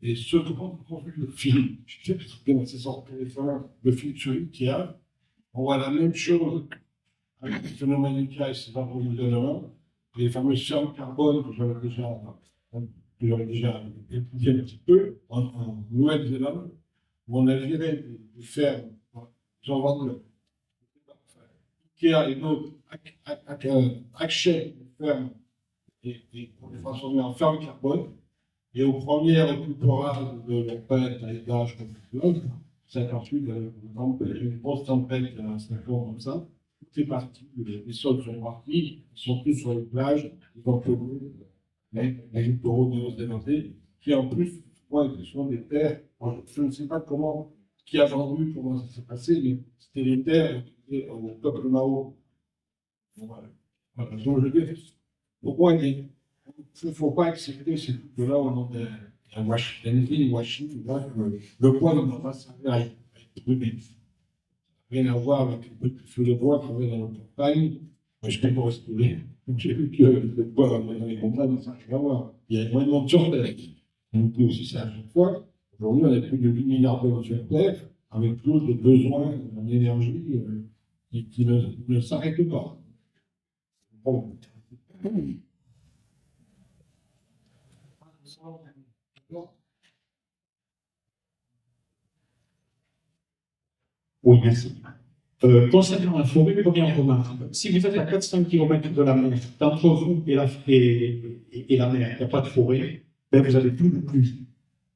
Et ce grand profil de film, je sais que c'est sorti le film sur Ikea, on voit la même chose avec le phénomène Ikea et ses approvisionnements, les fameuses fermes carbone que j'avais déjà étudié un petit peu en Nouvelle-Zélande, où on a viré des fermes, j'en vends Ikea et d'autres achètent des fermes et pour les transformer en fermes carbone. Et au premier récupérage de l'empête à étage comme l'autre, 58, une grosse tempête il y a 5 ans comme ça, tout est parti, les sols sont partis, ils sont tous sur les plages, ils ont pollué les littoraux néo-zélandais, qui en plus, sont des terres, je ne sais pas qui a vendu, comment ça s'est passé, mais c'était les terres au peuple Mao. Voilà. Donc je dis, pourquoi il ne faut pas accepter ces trucs-là au nom de Washington, le bois ne va pas servir à être brûlé. Rien à voir avec le petit feu de bois qu'on avait dans nos campagnes. Moi, je ne peux pas respirer. J'ai vu que le bois dans les campagnes, ça n'a rien à voir. Il y a énormément de sur Terre. On peut aussi ça à chaque fois. Aujourd'hui, on a plus de 8 milliards d'hommes sur Terre. avec l'eau de besoin en énergie qui ne s'arrête pas. Bon. Oui, merci. Concernant la forêt, première remarque. Si vous êtes à 400 km de la mer, entre vous et la mer, il n'y a pas de forêt, ben vous avez plus de pluie.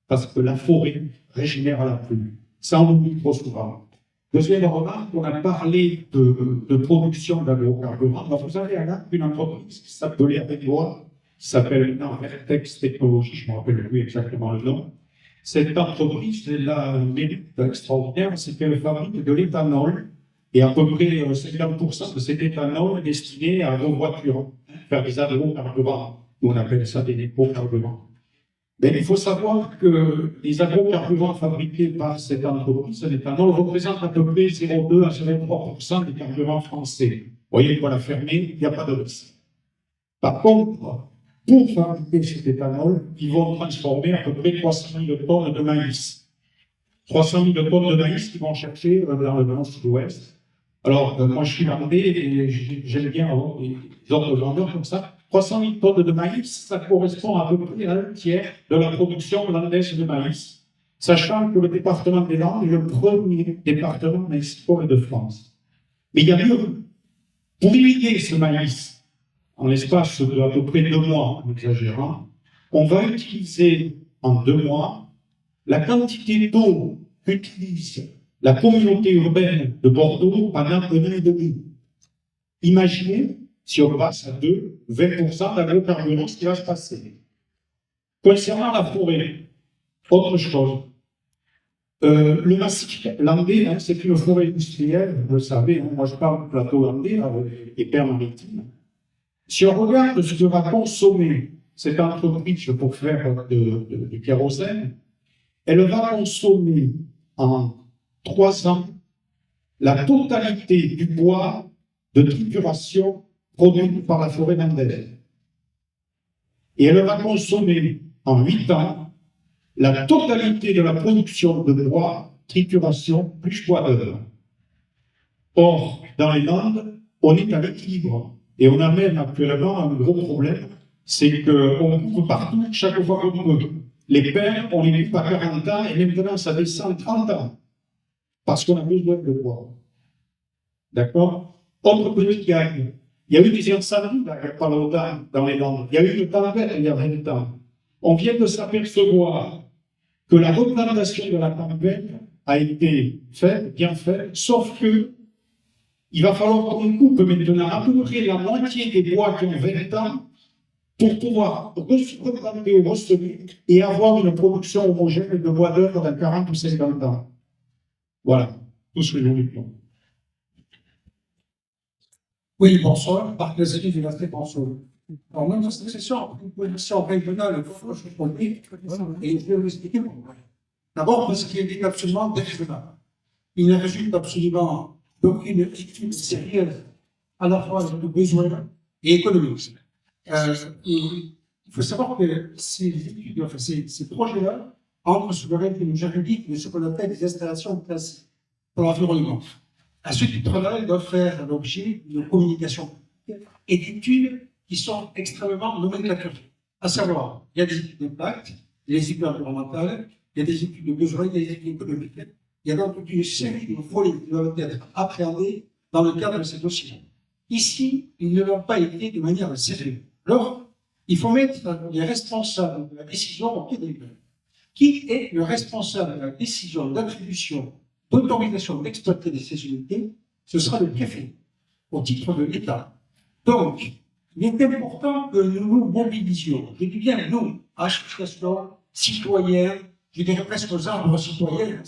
Parce que la forêt régénère la pluie. Ça, on oublie trop souvent. Deuxième remarque, on a parlé de production d'agrocarburants. Vous avez là une entreprise qui s'appelait avec moi, qui s'appelle maintenant Vertex Technologies, je ne me rappelle plus exactement le nom. Cette entreprise, elle a un mérite extraordinaire, c'est qu'elle fabrique de l'éthanol, et à peu près 50% de cet éthanol est destiné à nos voitures, faire des agrocarburants. On appelle ça des éco-carburants. Mais il faut savoir que les agrocarburants fabriqués par cette entreprise, l'éthanol, représentent à peu près 0,2 à 0,3% des carburants français. Vous voyez, il faut la fermer, il n'y a pas de risque. Par contre, pour fabriquer cet éthanol, ils vont transformer à peu près 300 000 tonnes de maïs. 300 000 tonnes de maïs qu'ils vont chercher dans le sud-ouest. Alors, moi, je suis landais et j'aime bien avoir des ordres de grandeur comme ça. 300 000 tonnes de maïs, ça correspond à peu près à un tiers de la production landaise de maïs, sachant que le département des Landes est le premier département maïsicole de France. Mais il y a mieux. Pour irriguer ce maïs, en l'espace de à peu près 2 mois, en exagérant, on va utiliser en 2 mois la quantité d'eau qu'utilise la communauté urbaine de Bordeaux pendant 1 an et demi. Imaginez, si on passe à 20% d'agrocarburants, ce qui va se passer. Concernant la forêt, autre chose. Le massif landais, hein, c'est une forêt industrielle, vous le savez, hein, moi je parle du plateau landais, et pères maritimes. Si on regarde ce que va consommer cette entreprise pour faire du kérosène, elle va consommer en 3 ans la totalité du bois de trituration produit par la forêt landaise. Et elle va consommer en 8 ans la totalité de la production de bois, trituration, plus bois d'œuvre. Or, dans les Landes, on est à l'équilibre. Et on a même actuellement un gros problème, c'est qu'on coupe partout chaque fois qu'on peut. Les pères, on les coupe à 40 ans et maintenant ça descend 30 ans. Parce qu'on a besoin de bois. D'accord? Autre petit gagne. Il y a eu des incendies il n'y a pas longtemps dans les Landes. Il y a eu une tempête il y a 20 ans. On vient de s'apercevoir que la replantation de la tempête a été faite, bien faite, sauf que il va falloir qu'on coupe maintenant à peu près la moitié des bois qui ont 20 ans pour pouvoir replanter ou ressemer et avoir une production homogène de bois d'œuvre dans 40 ou 50 ans. Voilà, tout ce que je voulais dire. Oui, bonsoir. Par Casimir de la Bonsoir. Alors, moi, dans cette session, une position régionale, je produis, et je vais vous expliquer pourquoi. D'abord, parce qu'il est absolument déraisonnable. Il ne résulte absolument d'aucune étude sérieuse, à la fois de besoins et économiques. Il faut savoir que ces études, enfin, ces projets-là entrent sous le régime juridique de ce qu'on appelle des installations classées pour l'environnement. À ce titre-là, ils doivent faire l'objet d'une communication et d'études qui sont extrêmement nomenclaturées. À savoir, il y a des études d'impact, des études environnementales, il y a des études de besoin, il y a des études économiques. Il y a donc toute une série de volets qui doivent être appréhendés dans le cadre de ces dossiers. Ici, ils ne l'ont pas été de manière sérieuse. Alors, il faut mettre les responsables de la décision au pied des murs. Qui est le responsable de la décision d'attribution, d'autorisation d'exploiter ces unités? Ce sera le préfet, au titre de l'État. Donc, il est important que nous nous mobilisions. Je dis bien nous, associations, citoyens, je dirais presque aux arbres citoyens,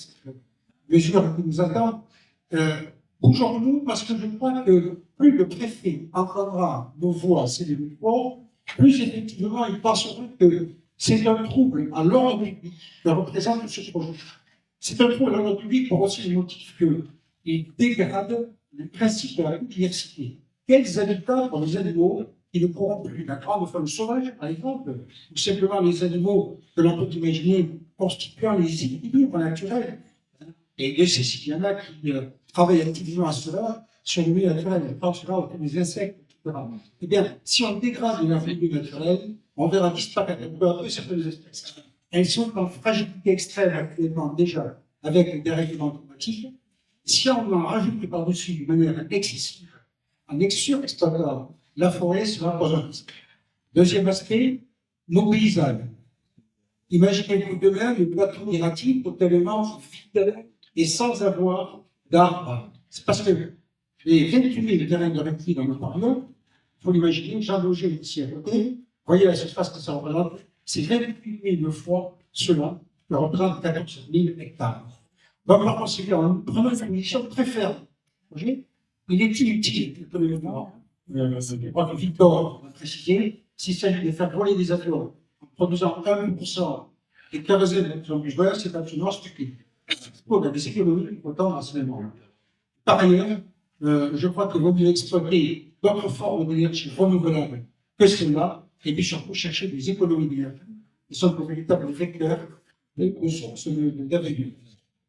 mesure qui nous attend. Bougeons-nous, parce que je crois que plus le préfet entendra nos voix, c'est le micro, plus effectivement il pensera que c'est un trouble à l'ordre public que représente ce projet. C'est un trouble à l'ordre public pour aussi le motif qu'il dégrade le principe de la biodiversité. Quels habitats pour les animaux qui ne pourront plus, la grande faune sauvage, par exemple, ou simplement les animaux que l'on peut imaginer constituant les équilibres naturels. Et Dieu sait s'il y en a qui travaillent activement à cela, sur le milieu naturel, par cela, autour des insectes, etc. Eh bien, si on dégrade le milieu naturel, on verra disparaître peu à peu certaines espèces. Elles sont en fragilité extrême actuellement déjà, avec les dérèglements climatiques. Si on en rajoute par-dessus de manière excessive, en surexploitant la forêt, cela pose un risque. Deuxième aspect, nos paysages. Imaginez-vous demain le plateau erratique totalement vide et sans avoir d'arbres. C'est parce que les 28 000 terrains de reptiles dans le parlement, il faut l'imaginer, Jean Loger ici à côté, voyez la surface que ça représente, c'est 28 000 fois cela, qui représente 14 000 hectares. Donc, par conséquent, en prenant une position très ferme, il est inutile, je crois que Victor a précisé, s'il s'agit de faire voler des avions en produisant 1% et kérosène sur du joueur, c'est absolument stupide. On a des économies autant dans ce moment. Par ailleurs, je crois qu'il vaut mieux exploiter d'autres formes d'énergie renouvelable que celle-là, et puis surtout chercher des économies d'énergie qui sont de véritables vecteurs de sources d'avenir.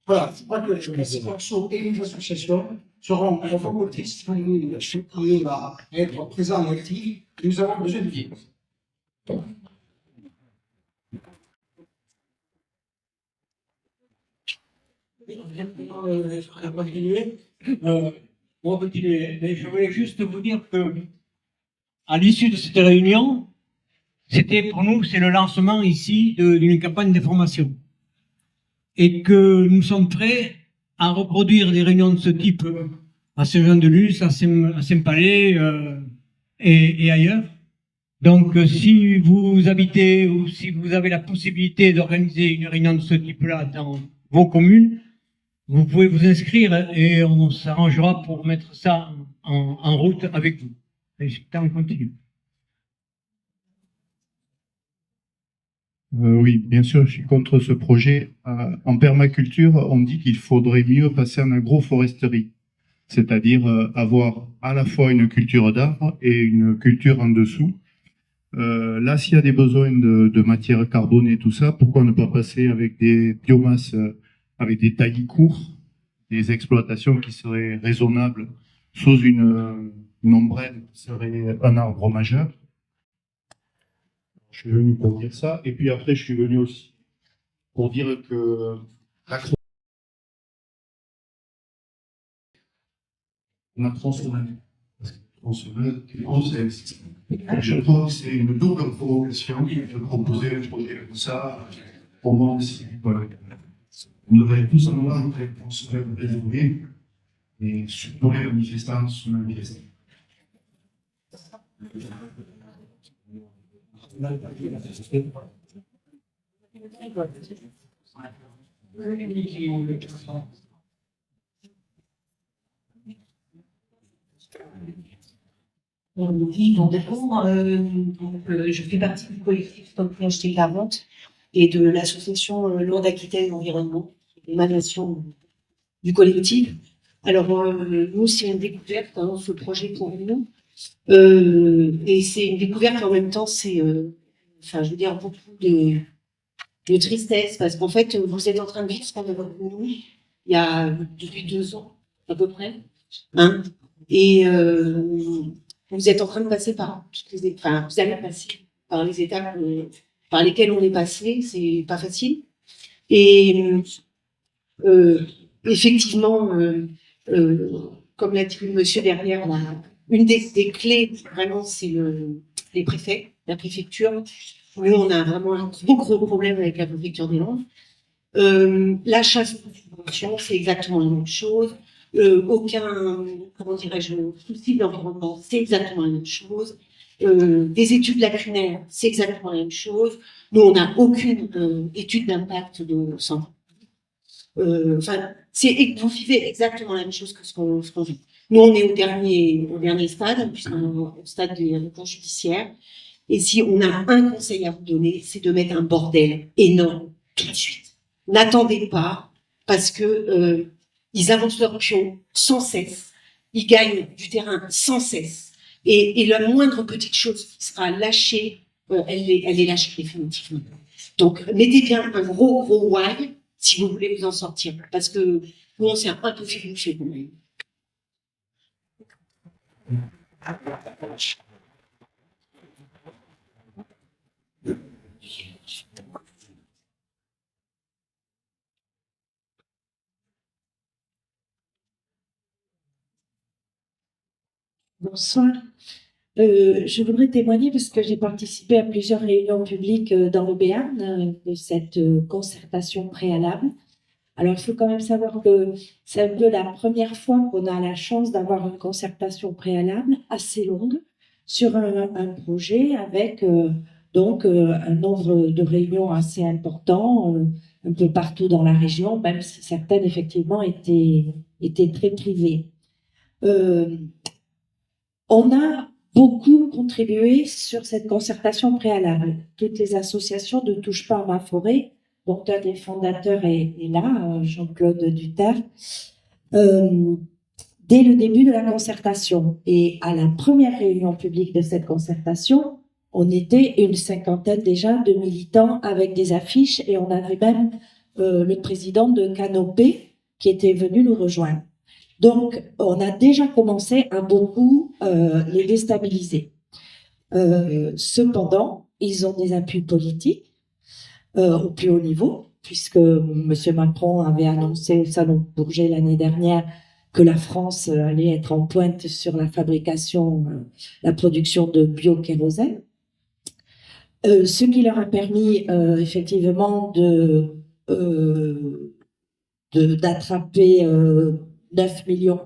Voilà, je crois que les morceaux et les associations seront motrices à être présents et actifs. Nous avons besoin de vivre. On va continuer. Mais je voulais juste vous dire que, à l'issue de cette réunion, c'était pour nous, c'est le lancement ici d'une campagne d'information. Et que nous sommes prêts à reproduire des réunions de ce type à Saint-Jean-de-Luz, à Saint-Palais et ailleurs. Donc, si vous habitez ou si vous avez la possibilité d'organiser une réunion de ce type-là dans vos communes, vous pouvez vous inscrire et on s'arrangera pour mettre ça en route avec vous. Et on continue. Oui, bien sûr, je suis contre ce projet. En permaculture, on dit qu'il faudrait mieux passer en agroforesterie, c'est-à-dire avoir à la fois une culture d'arbres et une culture en dessous. Là, s'il y a des besoins de matière carbonée, tout ça, pourquoi ne pas passer avec des biomasses, avec des taillis courts, des exploitations qui seraient raisonnables sous une ombrelle qui serait un arbre majeur. Je suis venu pour dire ça, et puis après je suis venu aussi pour dire que la tronçonneuse, je crois que c'est une double provocation de proposer un projet comme ça pour moi aussi. Voilà. On devrait tous en avoir une réponse résolue et surtout les manifestants sous manifestants. Oui, bon, d'accord. Je fais partie du collectif Stop Acheter 40 et de l'association Lourde Aquitaine Environnement, émanation du collectif. Alors, nous, c'est une découverte, hein, ce projet pour nous. Et c'est une découverte en même temps, c'est, enfin, je veux dire, beaucoup de tristesse, parce qu'en fait, vous êtes en train de vivre ce qu'on a vécu nous, il y a depuis 2 ans, à peu près, hein, et vous êtes en train de passer par toutes les étapes, enfin, vous allez passer par les étapes par lesquelles on est passé, c'est pas facile. Et effectivement, comme l'a dit le monsieur derrière, une des clés, vraiment, c'est les préfets, la préfecture. Nous, on a vraiment un gros problème avec la préfecture des Landes. La chasse aux subventions, c'est exactement la même chose. Aucun, comment dirais-je, souci d'environnement, c'est exactement la même chose. Des études lacunaires, c'est exactement la même chose. Nous, on n'a aucune étude d'impact de santé. Enfin, vous vivez exactement la même chose que ce qu'on vit. Nous, on est au dernier stade, puisqu'on est au stade des réponses judiciaires. Et si on a un conseil à vous donner, c'est de mettre un bordel énorme tout de suite. N'attendez pas, parce que ils avancent leur pion sans cesse. Ils gagnent du terrain sans cesse. Et la moindre petite chose qui sera lâchée, elle est lâchée définitivement. Donc, mettez bien un gros why. si vous voulez vous en sortir. Parce que nous, on s'est un peu fait chez vous. Bonsoir. Je voudrais témoigner parce que j'ai participé à plusieurs réunions publiques dans le Béarn de cette concertation préalable. Alors, il faut quand même savoir que c'est un peu la première fois qu'on a la chance d'avoir une concertation préalable assez longue sur un projet avec donc un nombre de réunions assez important un peu partout dans la région, même si certaines effectivement étaient très privées. On a beaucoup contribué sur cette concertation préalable. Toutes les associations ne touchent pas à ma forêt, dont un des fondateurs est là, Jean-Claude Duterre, dès le début de la concertation. Et à la première réunion publique de cette concertation, on était une cinquantaine déjà de militants avec des affiches et on avait même le président de Canopé qui était venu nous rejoindre. Donc, on a déjà commencé à beaucoup les déstabiliser. Cependant, ils ont des appuis politiques au plus haut niveau, puisque M. Macron avait annoncé au Salon de Bourget l'année dernière que la France allait être en pointe sur la fabrication, la production de biokérosène. Ce qui leur a permis effectivement d'attraper 9,4 millions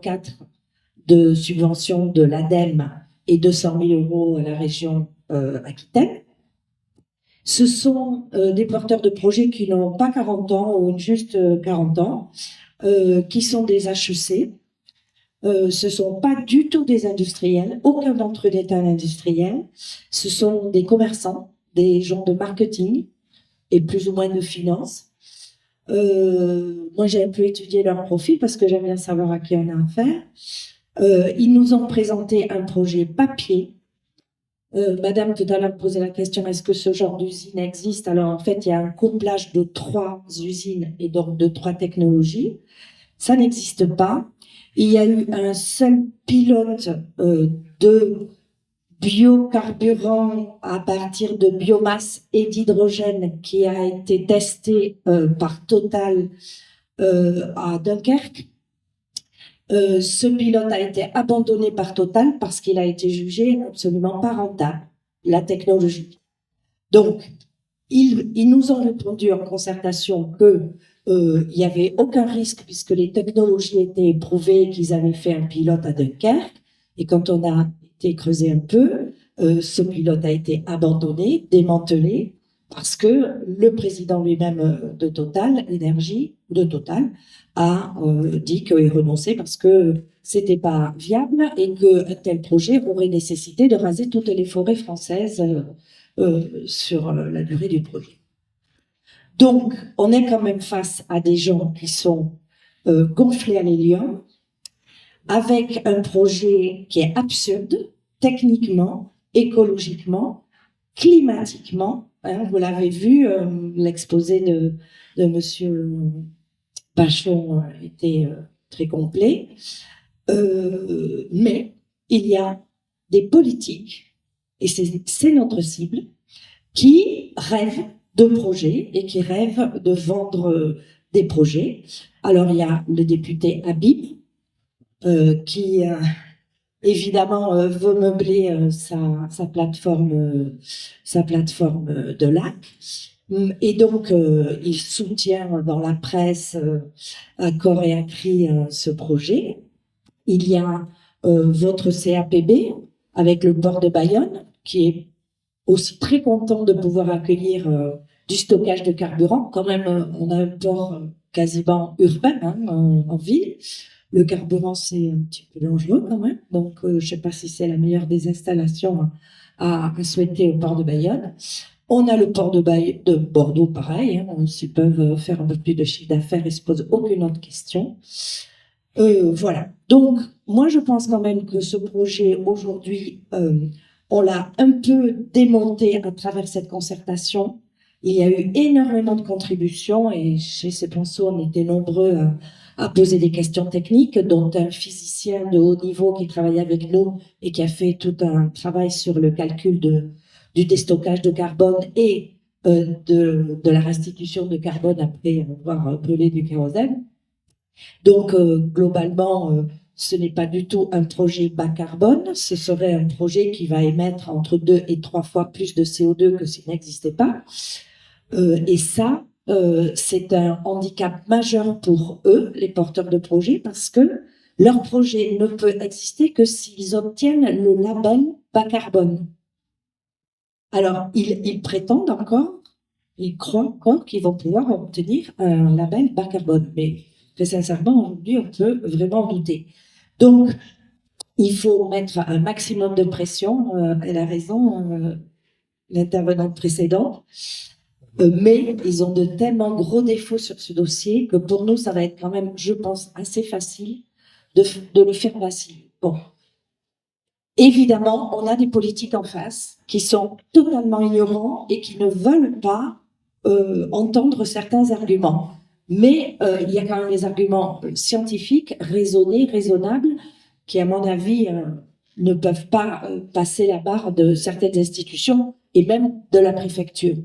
de subventions de l'ADEME et 200 000 € à la région Aquitaine. Ce sont des porteurs de projets qui n'ont pas 40 ans ou juste 40 ans, qui sont des HEC. Ce sont pas du tout des industriels, aucun d'entre eux n'est un industriel. Ce sont des commerçants, des gens de marketing et plus ou moins de finance. Moi, j'ai un peu étudié leur profil parce que j'aime bien savoir à qui on a affaire. Ils nous ont présenté un projet papier. Madame tout à l'heure me posait la question, est-ce que ce genre d'usine existe? Alors, en fait, il y a un couplage de 3 usines et donc de 3 technologies. Ça n'existe pas. Il y a eu un seul pilote de biocarburant à partir de biomasse et d'hydrogène qui a été testé par Total à Dunkerque. Ce pilote a été abandonné par Total parce qu'il a été jugé absolument pas rentable, la technologie. Donc, ils nous ont répondu en concertation que il n'y avait aucun risque puisque les technologies étaient éprouvées, qu'ils avaient fait un pilote à Dunkerque. Et quand on a été creusé un peu, ce pilote a été abandonné, démantelé, parce que le président lui-même de Total Énergie, de Total, a dit qu'il renonçait parce que c'était pas viable et qu'un tel projet aurait nécessité de raser toutes les forêts françaises sur la durée du projet. Donc, on est quand même face à des gens qui sont gonflés à l'hélium, avec un projet qui est absurde, techniquement, écologiquement, climatiquement. Hein, vous l'avez vu, l'exposé de Monsieur Pachon était très complet. Mais il y a des politiques, et c'est notre cible, qui rêvent de projets et qui rêvent de vendre des projets. Alors, il y a le député Habib, qui évidemment veut meubler sa plateforme de lac. Et donc, il soutient dans la presse à corps et à cri ce projet. Il y a votre CAPB avec le port de Bayonne, qui est aussi très content de pouvoir accueillir du stockage de carburant. Quand même, on a un port quasiment urbain en ville. Le carburant, c'est un petit peu dangereux quand même. Donc, je ne sais pas si c'est la meilleure des installations à souhaiter au port de Bayonne. On a le port de Bordeaux, pareil. S'ils peuvent faire un peu plus de chiffre d'affaires, ils ne se posent aucune autre question. Voilà. Donc, moi, je pense quand même que ce projet, aujourd'hui, on l'a un peu démonté à travers cette concertation Il y a eu énormément de contributions et chez Cepenso, on était nombreux à poser des questions techniques, dont un physicien de haut niveau qui travaille avec nous et qui a fait tout un travail sur le calcul du déstockage de carbone et de la restitution de carbone après avoir brûlé du kérosène. Donc, globalement, ce n'est pas du tout un projet bas carbone, ce serait un projet qui va émettre entre 2 et 3 fois plus de CO2 que s'il n'existait pas. Et ça, c'est un handicap majeur pour eux, les porteurs de projets, parce que leur projet ne peut exister que s'ils obtiennent le label bas carbone. Alors, ils prétendent encore, ils croient encore qu'ils vont pouvoir obtenir un label bas carbone. Mais très sincèrement, aujourd'hui, on peut vraiment douter. Donc, il faut mettre un maximum de pression. Elle a raison, l'intervenante précédente. Mais ils ont de tellement gros défauts sur ce dossier que pour nous, ça va être quand même, je pense, assez facile de le faire vaciller. Bon. Évidemment, on a des politiques en face qui sont totalement ignorants et qui ne veulent pas entendre certains arguments. Mais il y a quand même des arguments scientifiques, raisonnés, raisonnables, qui, à mon avis, ne peuvent pas passer la barre de certaines institutions et même de la préfecture.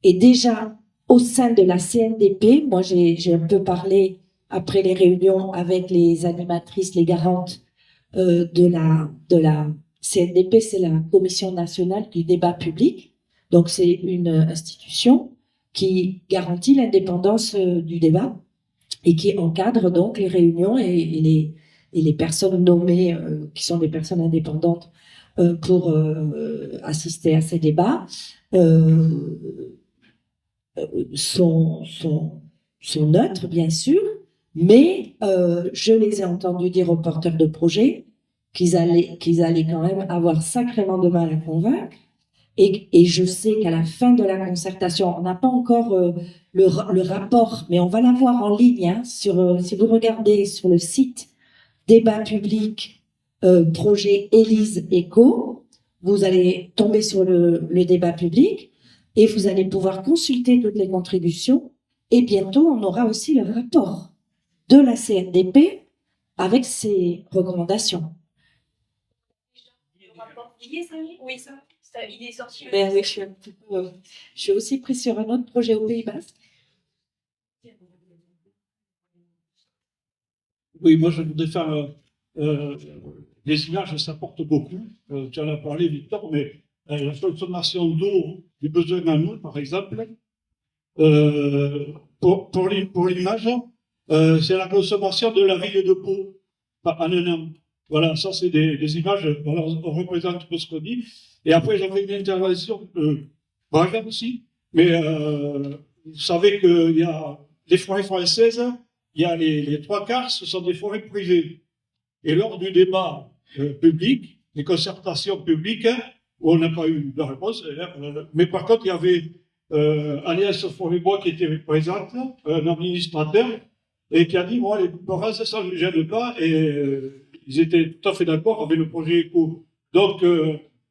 Et déjà, au sein de la CNDP, moi j'ai un peu parlé après les réunions avec les animatrices, les garantes de la CNDP, c'est la Commission nationale du débat public. Donc c'est une institution qui garantit l'indépendance du débat et qui encadre donc les réunions et les personnes nommées qui sont des personnes indépendantes pour assister à ces débats. Sont neutres, bien sûr, mais je les ai entendus dire aux porteurs de projets qu'ils allaient quand même avoir sacrément de mal à convaincre. Et je sais qu'à la fin de la concertation, on n'a pas encore le rapport, mais on va l'avoir en ligne. Hein, si vous regardez sur le site débat public projet Élise Éco, vous allez tomber sur le débat public. Et vous allez pouvoir consulter toutes les contributions. Et bientôt, on aura aussi le rapport de la CNDP avec ses recommandations. Oui, ça, il est sorti. Ben oui, je suis aussi prise sur un autre projet au Pays Basque. Oui, moi je voudrais faire les images, ça porte beaucoup. Tu en as parlé, Victor, mais la consommation d'eau, les besoins en eau, par exemple, pour l'image, c'est la consommation de la ville de Pau en un an. Voilà, ça c'est des images, voilà, on représente un peu ce qu'on dit. Et après, j'avais une intervention brève aussi, mais vous savez qu'il y a les forêts françaises, il y a les 3/4, ce sont des forêts privées. Et lors du débat public, les concertations publiques, où on n'a pas eu de réponse, mais par contre, il y avait Alliance Forêt-Bois qui était présente, un administrateur, et qui a dit, moi, les forêts, ça ne gêne pas, et ils étaient tout à fait d'accord avec le projet éco. Donc,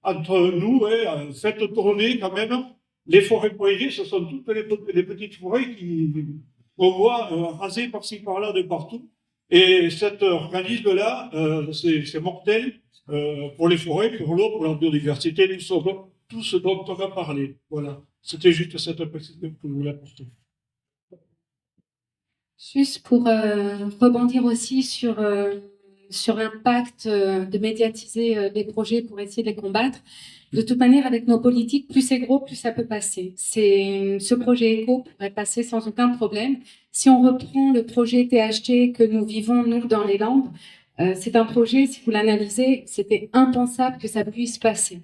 entre nous, faites tourner quand même les forêts privées, ce sont toutes les petites forêts qu'on voit raser par-ci par-là de partout. Et cet organisme-là, c'est mortel pour les forêts, pour l'eau, pour la biodiversité, tout ce dont on va parler. Voilà. C'était juste cette précision que je voulais apporter. Juste pour rebondir aussi sur l'impact de médiatiser les projets pour essayer de les combattre. De toute manière, avec nos politiques, plus c'est gros, plus ça peut passer. Ce projet éco pourrait passer sans aucun problème. Si on reprend le projet THT que nous vivons, nous, dans les Landes, c'est un projet, si vous l'analysez, c'était impensable que ça puisse passer.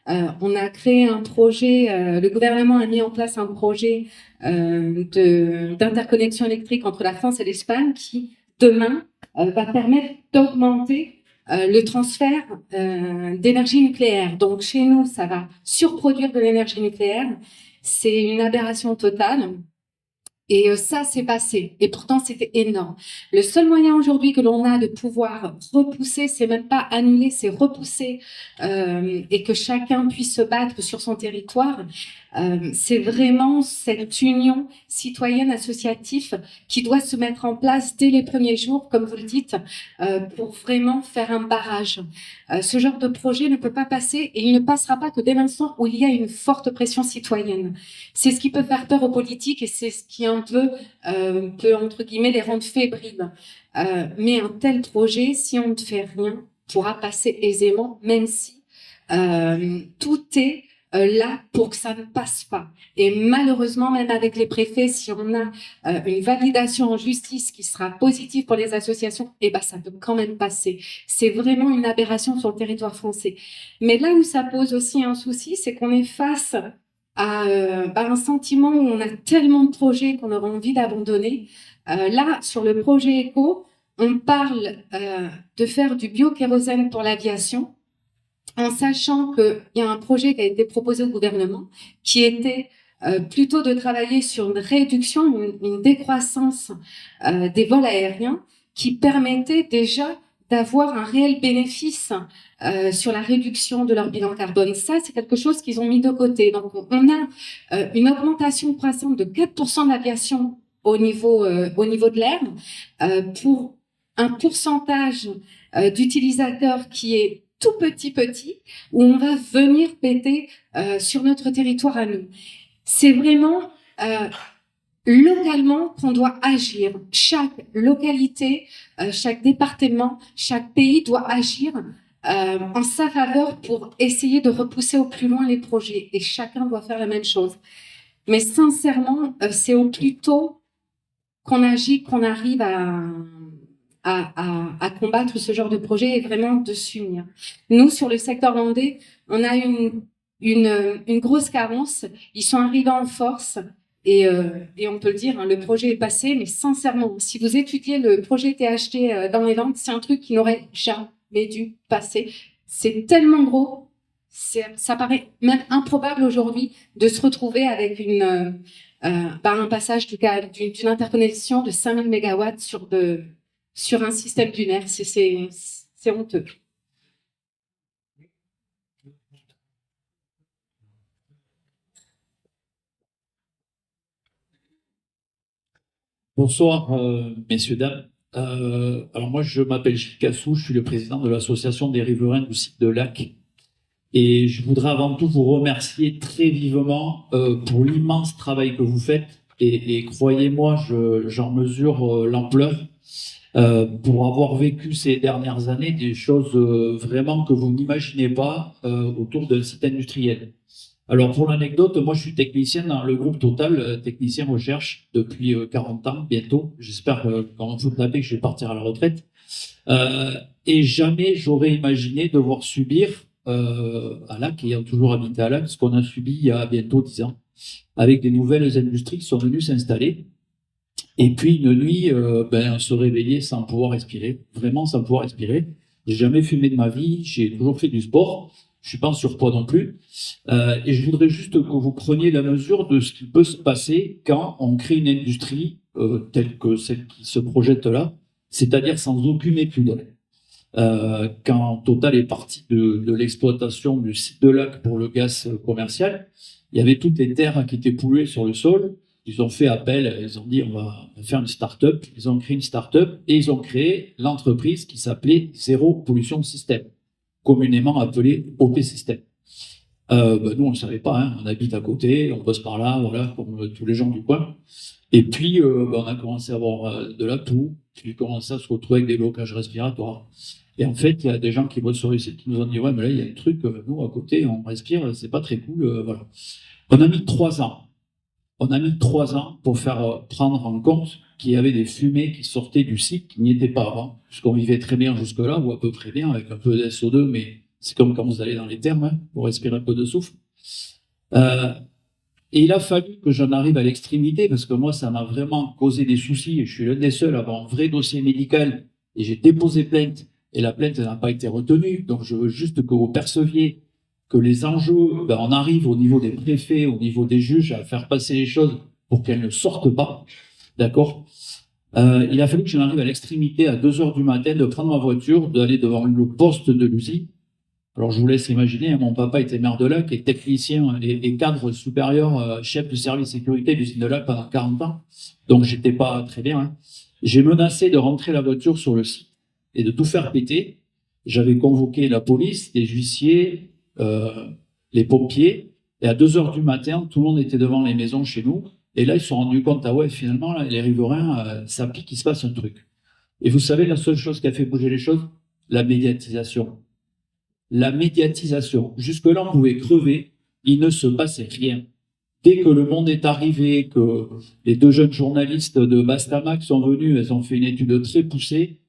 On a créé un projet, le gouvernement a mis en place un projet d'interconnexion électrique entre la France et l'Espagne qui, demain, va permettre d'augmenter le transfert d'énergie nucléaire. Donc, chez nous, ça va surproduire de l'énergie nucléaire. C'est une aberration totale. Et ça, c'est passé. Et pourtant, c'était énorme. Le seul moyen aujourd'hui que l'on a de pouvoir repousser, c'est même pas annuler, c'est repousser et que chacun puisse se battre sur son territoire. C'est vraiment cette union citoyenne associative qui doit se mettre en place dès les premiers jours, comme vous le dites, pour vraiment faire un barrage. Ce genre de projet ne peut pas passer et il ne passera pas que dès l'instant où il y a une forte pression citoyenne. C'est ce qui peut faire peur aux politiques et c'est ce qui un peu peut, entre guillemets, les rendre fébriles. Mais un tel projet, si on ne fait rien, pourra passer aisément, même si tout est là pour que ça ne passe pas. Et malheureusement, même avec les préfets, si on a une validation en justice qui sera positive pour les associations, eh ben ça peut quand même passer. C'est vraiment une aberration sur le territoire français. Mais là où ça pose aussi un souci, c'est qu'on est face à un sentiment où on a tellement de projets qu'on aurait envie d'abandonner. Là, sur le projet éco, on parle de faire du biokérosène pour l'aviation, en sachant qu'il y a un projet qui a été proposé au gouvernement, qui était plutôt de travailler sur une réduction, une décroissance des vols aériens, qui permettait déjà d'avoir un réel bénéfice sur la réduction de leur bilan carbone. Ça, c'est quelque chose qu'ils ont mis de côté. Donc, on a une augmentation croissante de 4% de l'aviation au niveau de l'air, pour un pourcentage d'utilisateurs qui est tout petit, où on va venir péter sur notre territoire à nous. C'est vraiment localement qu'on doit agir. Chaque localité, chaque département, chaque pays doit agir en sa faveur pour essayer de repousser au plus loin les projets. Et chacun doit faire la même chose. Mais sincèrement, c'est au plus tôt qu'on agit, qu'on arrive à combattre ce genre de projet et vraiment de s'unir. Nous, sur le secteur landais, on a une grosse carence. Ils sont arrivés en force et on peut le dire, hein, le projet est passé, mais sincèrement, si vous étudiez le projet THT dans les Landes, c'est un truc qui n'aurait jamais dû passer. C'est tellement gros, ça paraît même improbable aujourd'hui de se retrouver avec un passage d'une interconnexion de 5000 MW sur un système dunaire. C'est honteux. Bonsoir, messieurs, dames. Alors moi, je m'appelle Gilles Cassou, je suis le président de l'association des riverains du site de Lac. Et je voudrais avant tout vous remercier très vivement pour l'immense travail que vous faites. Et croyez-moi, j'en mesure l'ampleur pour avoir vécu ces dernières années des choses vraiment que vous n'imaginez pas autour d'un site industriel. Alors pour l'anecdote, moi je suis technicien dans le groupe Total, technicien recherche depuis 40 ans bientôt. J'espère quand vous tapez que je vais partir à la retraite. Et jamais j'aurais imaginé devoir subir à Lac, ayant toujours habité à Lac, ce qu'on a subi il y a bientôt 10 ans, avec des nouvelles industries qui sont venues s'installer. Et puis une nuit, se réveiller sans pouvoir respirer, vraiment sans pouvoir respirer. J'ai jamais fumé de ma vie, j'ai toujours fait du sport. Je suis pas en surpoids non plus. Et je voudrais juste que vous preniez la mesure de ce qui peut se passer quand on crée une industrie telle que celle qui se projette là, c'est-à-dire sans aucune étude. Quand Total est parti de l'exploitation du site de Lac pour le gaz commercial, il y avait toutes les terres qui étaient polluées sur le sol. Ils ont fait appel, ils ont dit on va faire une start-up. Ils ont créé une start-up et ils ont créé l'entreprise qui s'appelait Zéro Pollution Système, communément appelé OP System. Nous, on ne savait pas, hein. On habite à côté, on bosse par là, voilà, comme tous les gens du coin. Et puis, on a commencé à avoir de la toux, puis on a commencé à se retrouver avec des blocages respiratoires. Et en fait, il y a des gens qui bossent sur le site qui nous ont dit, ouais, mais là, il y a un truc, nous, à côté, on respire, c'est pas très cool, voilà. On a mis 3 ans. On a mis 3 ans pour faire prendre en compte qu'il y avait des fumées qui sortaient du site qui n'y étaient pas avant, puisqu'on vivait très bien jusque-là, ou à peu près bien, avec un peu de SO2, mais c'est comme quand vous allez dans les thermes, hein, pour respirer un peu de souffle. Et il a fallu que j'en arrive à l'extrémité, parce que moi, ça m'a vraiment causé des soucis, et je suis l'un des seuls à avoir un vrai dossier médical, et j'ai déposé plainte, et la plainte n'a pas été retenue, donc je veux juste que vous perceviez que les enjeux, on arrive au niveau des préfets, au niveau des juges, à faire passer les choses pour qu'elles ne sortent pas, d'accord ? Il a fallu que j'en arrive à l'extrémité à 2 heures du matin, de prendre ma voiture, d'aller devant le poste de l'usine, Alors je vous laisse imaginer, mon papa était maire de Lac et technicien et cadre supérieur, chef du service sécurité de l'usine de Lac pendant 40 ans. Donc j'étais pas très bien. Hein. J'ai menacé de rentrer la voiture sur le site et de tout faire péter. J'avais convoqué la police, les huissiers, les pompiers. Et à 2 heures du matin, tout le monde était devant les maisons chez nous. Et là, ils se sont rendus compte, ah ouais, finalement, là, les riverains, ça pique, il se passe un truc. Et vous savez, la seule chose qui a fait bouger les choses, la médiatisation. La médiatisation. Jusque-là, on pouvait crever, il ne se passait rien. Dès que le monde est arrivé, que les 2 jeunes journalistes de Bastamac sont venus, elles ont fait une étude très poussée,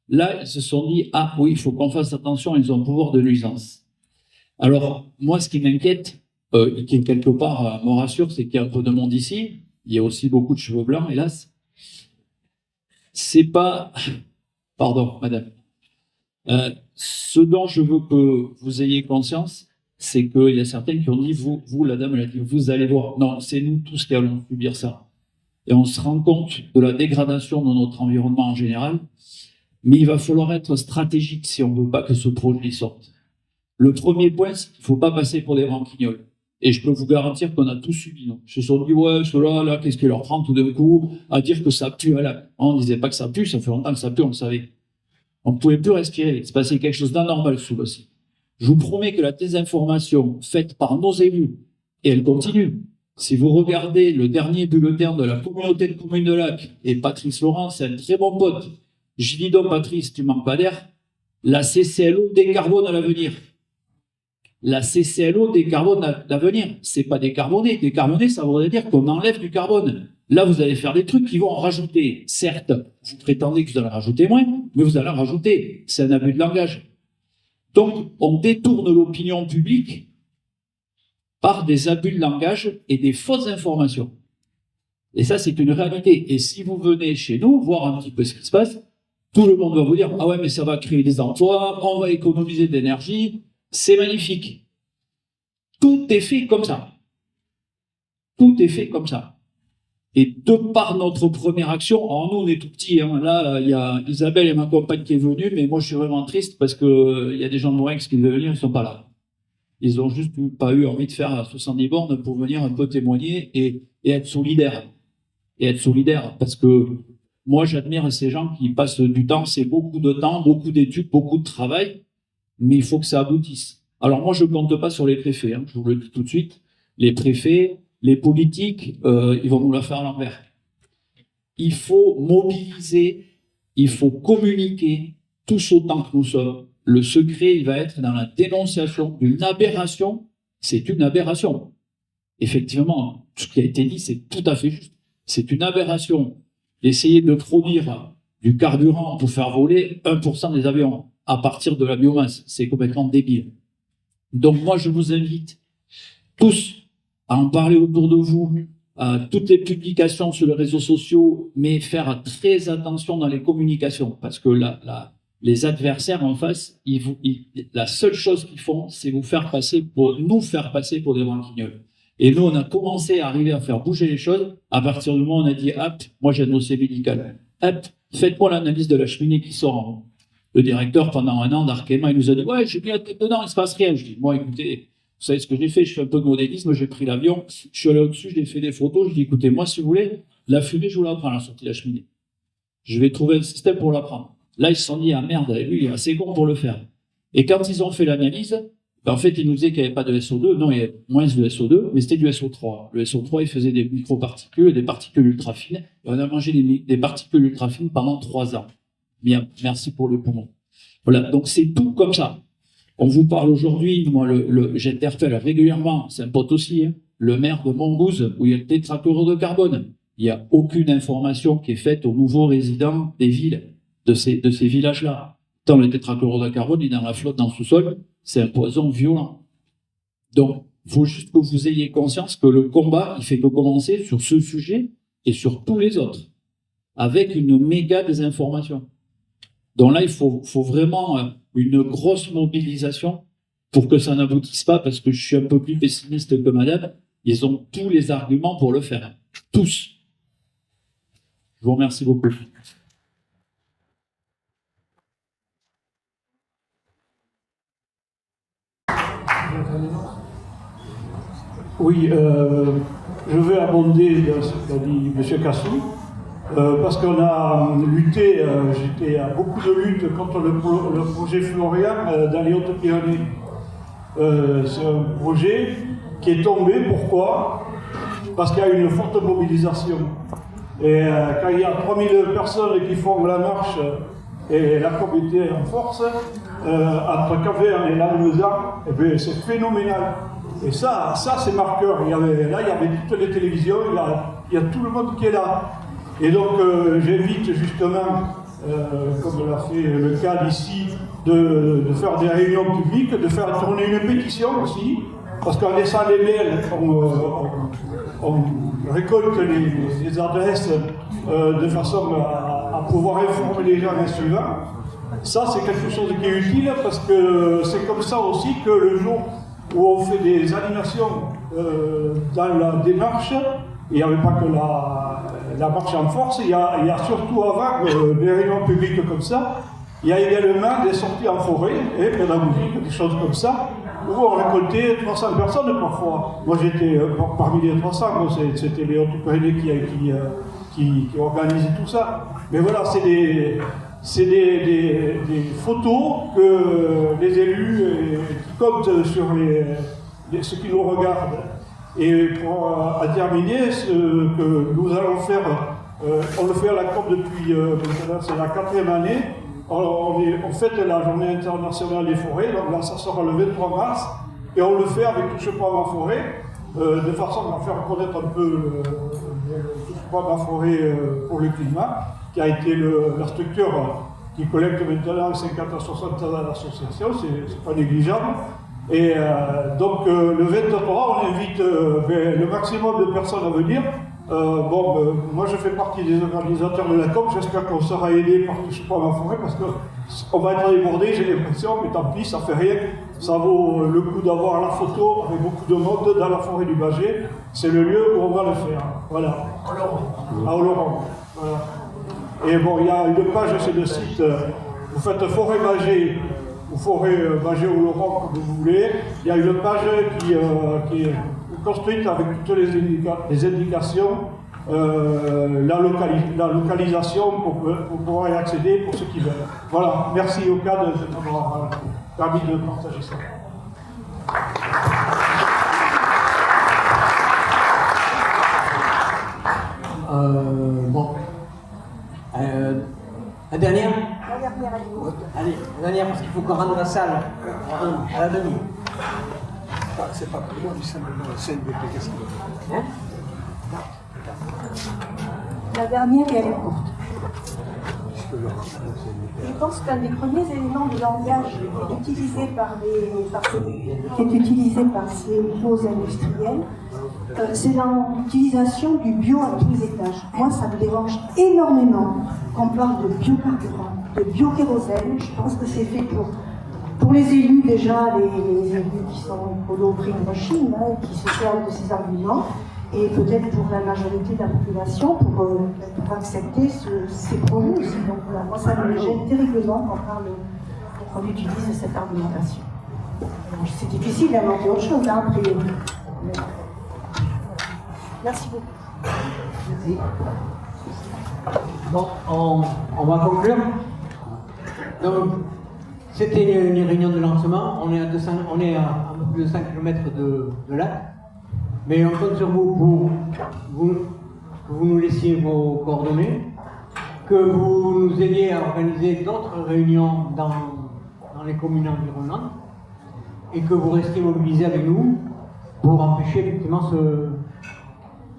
là, ils se sont dit, ah oui, il faut qu'on fasse attention, ils ont un pouvoir de nuisance. Alors, moi, ce qui m'inquiète, qui quelque part me rassure, c'est qu'il y a un peu de monde ici, il y a aussi beaucoup de cheveux blancs, hélas. C'est pas... Pardon, madame. Ce dont je veux que vous ayez conscience, c'est qu'il y a certains qui ont dit, vous, la dame, elle a dit, vous allez voir. Non, c'est nous tous qui allons subir ça. Et on se rend compte de la dégradation de notre environnement en général, mais il va falloir être stratégique si on ne veut pas que ce projet sorte. Le premier point, c'est qu'il ne faut pas passer pour des branquignoles. Et je peux vous garantir qu'on a tous subi. Non. Ils se sont dit, ouais, ceux-là, là, qu'est-ce qui leur prend tout d'un coup à dire que ça pue à la... On ne disait pas que ça pue, ça fait longtemps que ça pue, on le savait. On ne pouvait plus respirer. Il se passait quelque chose d'anormal sous le site. Je vous promets que la désinformation faite par nos élus, et elle continue. Si vous regardez le dernier bulletin de la communauté de communes de Lac, et Patrice Laurent, c'est un très bon pote. Je dis donc, Patrice, tu manques pas d'air. La CCLO décarbone à l'avenir. La CCLO décarbone à l'avenir. C'est pas décarboné. Décarboné, ça voudrait dire qu'on enlève du carbone. Là, vous allez faire des trucs qui vont en rajouter. Certes, vous prétendez que vous allez rajouter moins, mais vous allez en rajouter. C'est un abus de langage. Donc, on détourne l'opinion publique par des abus de langage et des fausses informations. Et ça, c'est une réalité. Et si vous venez chez nous, voir un petit peu ce qui se passe, tout le monde va vous dire, ah ouais, mais ça va créer des emplois, on va économiser de l'énergie, c'est magnifique. Tout est fait comme ça. Tout est fait comme ça. Et de par notre première action, alors nous on est tout petits, hein, là il y a Isabelle et ma compagne qui est venue, mais moi je suis vraiment triste parce que il y a des gens de Morex qui devaient venir, ils sont pas là. Ils ont juste pas eu envie de faire 70 bornes pour venir un peu témoigner et être solidaires. Et être solidaires, parce que moi j'admire ces gens qui passent du temps, c'est beaucoup de temps, beaucoup d'études, beaucoup de travail, mais il faut que ça aboutisse. Alors moi je compte pas sur les préfets, hein, je vous le dis tout de suite, les préfets, les politiques, ils vont nous la faire à l'envers. Il faut mobiliser, il faut communiquer, tous autant que nous sommes. Le secret, il va être dans la dénonciation d'une aberration. C'est une aberration. Effectivement, ce qui a été dit, c'est tout à fait juste. C'est une aberration d'essayer de produire du carburant pour faire voler 1% des avions à partir de la biomasse. C'est complètement débile. Donc moi, je vous invite tous à en parler autour de vous, à toutes les publications sur les réseaux sociaux, mais faire très attention dans les communications, parce que les adversaires en face, la seule chose qu'ils font, c'est nous faire passer pour des branquignoles. Et nous, on a commencé à arriver à faire bouger les choses à partir du moment où on a dit, hop, moi j'ai un dossier médical, hop, faites-moi l'analyse de la cheminée qui sort. Le directeur, pendant 1 an d'Arkema, il nous a dit, ouais, j'ai mis la tête dedans, il se passe rien. Je dis, moi, écoutez, vous savez ce que j'ai fait? Je fais un peu de modélisme, j'ai pris l'avion, je suis allé au-dessus, j'ai fait des photos, je dis, écoutez, moi, si vous voulez, la fumée, je vous la prends à la sortie de la cheminée. Je vais trouver un système pour la prendre. Là, ils se sont dit, ah merde, lui, il est assez con pour le faire. Et quand ils ont fait l'analyse, ben, en fait, ils nous disaient qu'il n'y avait pas de SO2. Non, il y avait moins de SO2, mais c'était du SO3. Le SO3, il faisait des microparticules, des particules ultra fines. Et on a mangé des particules ultra fines pendant 3 ans. Bien, merci pour le poumon. Voilà, donc c'est tout comme ça. On vous parle aujourd'hui, moi, j'interpelle régulièrement, c'est un pote aussi, hein, le maire de Montgouze, où il y a le tétrachlorure de carbone. Il n'y a aucune information qui est faite aux nouveaux résidents des villes, de ces villages-là. Tant le tétrachlorure de carbone est dans la flotte, dans le sous-sol, c'est un poison violent. Donc, il faut juste que vous ayez conscience que le combat, il fait que commencer sur ce sujet et sur tous les autres, avec une méga désinformation. Donc là, il faut vraiment une grosse mobilisation pour que ça n'aboutisse pas, parce que je suis un peu plus pessimiste que madame. Ils ont tous les arguments pour le faire. Tous. Je vous remercie beaucoup. Oui, je vais abonder ce qu'a dit M. Cassou, parce qu'on a lutté, j'étais à beaucoup de luttes contre le projet Florian dans les Hautes-Pyrénées. C'est un projet qui est tombé, pourquoi? Parce qu'il y a une forte mobilisation. Et quand il y a 3000 personnes qui font la marche et la communauté en force, entre Caverne et Lannemezan, eh bien, c'est phénoménal. Et ça c'est marqueur. Il y avait toutes les télévisions, il y a tout le monde qui est là. Et donc j'invite justement, comme l'a fait le cas ici, de faire des réunions publiques, de faire tourner une pétition aussi, parce qu'en laissant les mails, on récolte les adresses de façon à pouvoir informer les gens les suivants. Ça, c'est quelque chose qui est utile, parce que c'est comme ça aussi que le jour où on fait des animations dans la démarche, il n'y avait pas que la marche en force, il y a surtout avant des réunions publiques comme ça, il y a également des sorties en forêt, et pédagogiques, des choses comme ça, où on récoltait 300 personnes parfois. Moi j'étais parmi les 300, c'était les Hautes-Pyrénées qui organisaient tout ça. Mais voilà, c'est des photos que les élus qui comptent sur ceux qui nous regardent. Et pour terminer, ce que nous allons faire, on le fait à la COP depuis, maintenant c'est la 4e année, on fête la journée internationale des forêts, donc là ça sera le 23 mars, et on le fait avec Touche pas ma forêt, de façon à faire connaître un peu Touche pas ma forêt pour le climat, qui a été la structure qui collecte maintenant 50 à 60 ans à l'association, c'est pas négligeable. Et donc le 23, on invite le maximum de personnes à venir. Moi je fais partie des organisateurs de la COP, j'espère qu'on sera aidé par Touche pas ma forêt, parce qu'on va être débordé, j'ai l'impression, mais tant pis, ça fait rien. Ça vaut le coup d'avoir la photo avec beaucoup de monde dans la forêt du Bâgé. C'est le lieu où on va le faire. Voilà. À Oloron. Voilà. Et bon, il y a une page sur le site, vous faites forêt Bâgé ou forêt Bâgé ou Oloron, comme vous voulez. Il y a une page qui est construite avec toutes les indications, la localisation pour pouvoir y accéder pour ceux qui veulent. Voilà, merci au cas de m'avoir permis de partager ça. La dernière? Allez, la dernière, parce qu'il faut qu'on rende la salle à la demi. C'est pas pour moi, mais simplement la scène de qu'est-ce qu'il veut. La dernière, elle est courte. Je pense qu'un des premiers éléments de langage utilisé par ces nouveaux industriels, c'est l'utilisation du bio à tous les étages. Moi, ça me dérange énormément qu'on parle de biocarburant, de biokérosène. Je pense que c'est fait pour les élus déjà, les élus qui sont holo-print-machine, qui se servent de ces arguments, et peut-être pour la majorité de la population, pour accepter ces projets aussi. Donc voilà, moi ça me gêne terriblement qu'on utilise cette argumentation. C'est difficile d'inventer autre chose, hein, après. Merci beaucoup. Merci. Bon, on va conclure. Donc, c'était une réunion de lancement. On est à un peu plus de 5 km de lac. Mais on compte sur vous pour que vous nous laissiez vos coordonnées, que vous nous aidiez à organiser d'autres réunions dans les communes environnantes, et que vous restiez mobilisés avec nous pour empêcher effectivement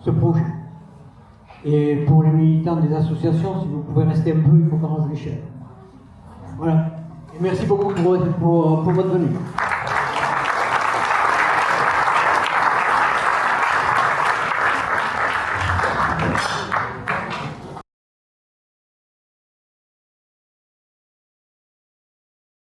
ce projet. Et pour les militants des associations, si vous pouvez rester un peu, il faut qu'on range l'échelle. Voilà. Et merci beaucoup pour votre venue.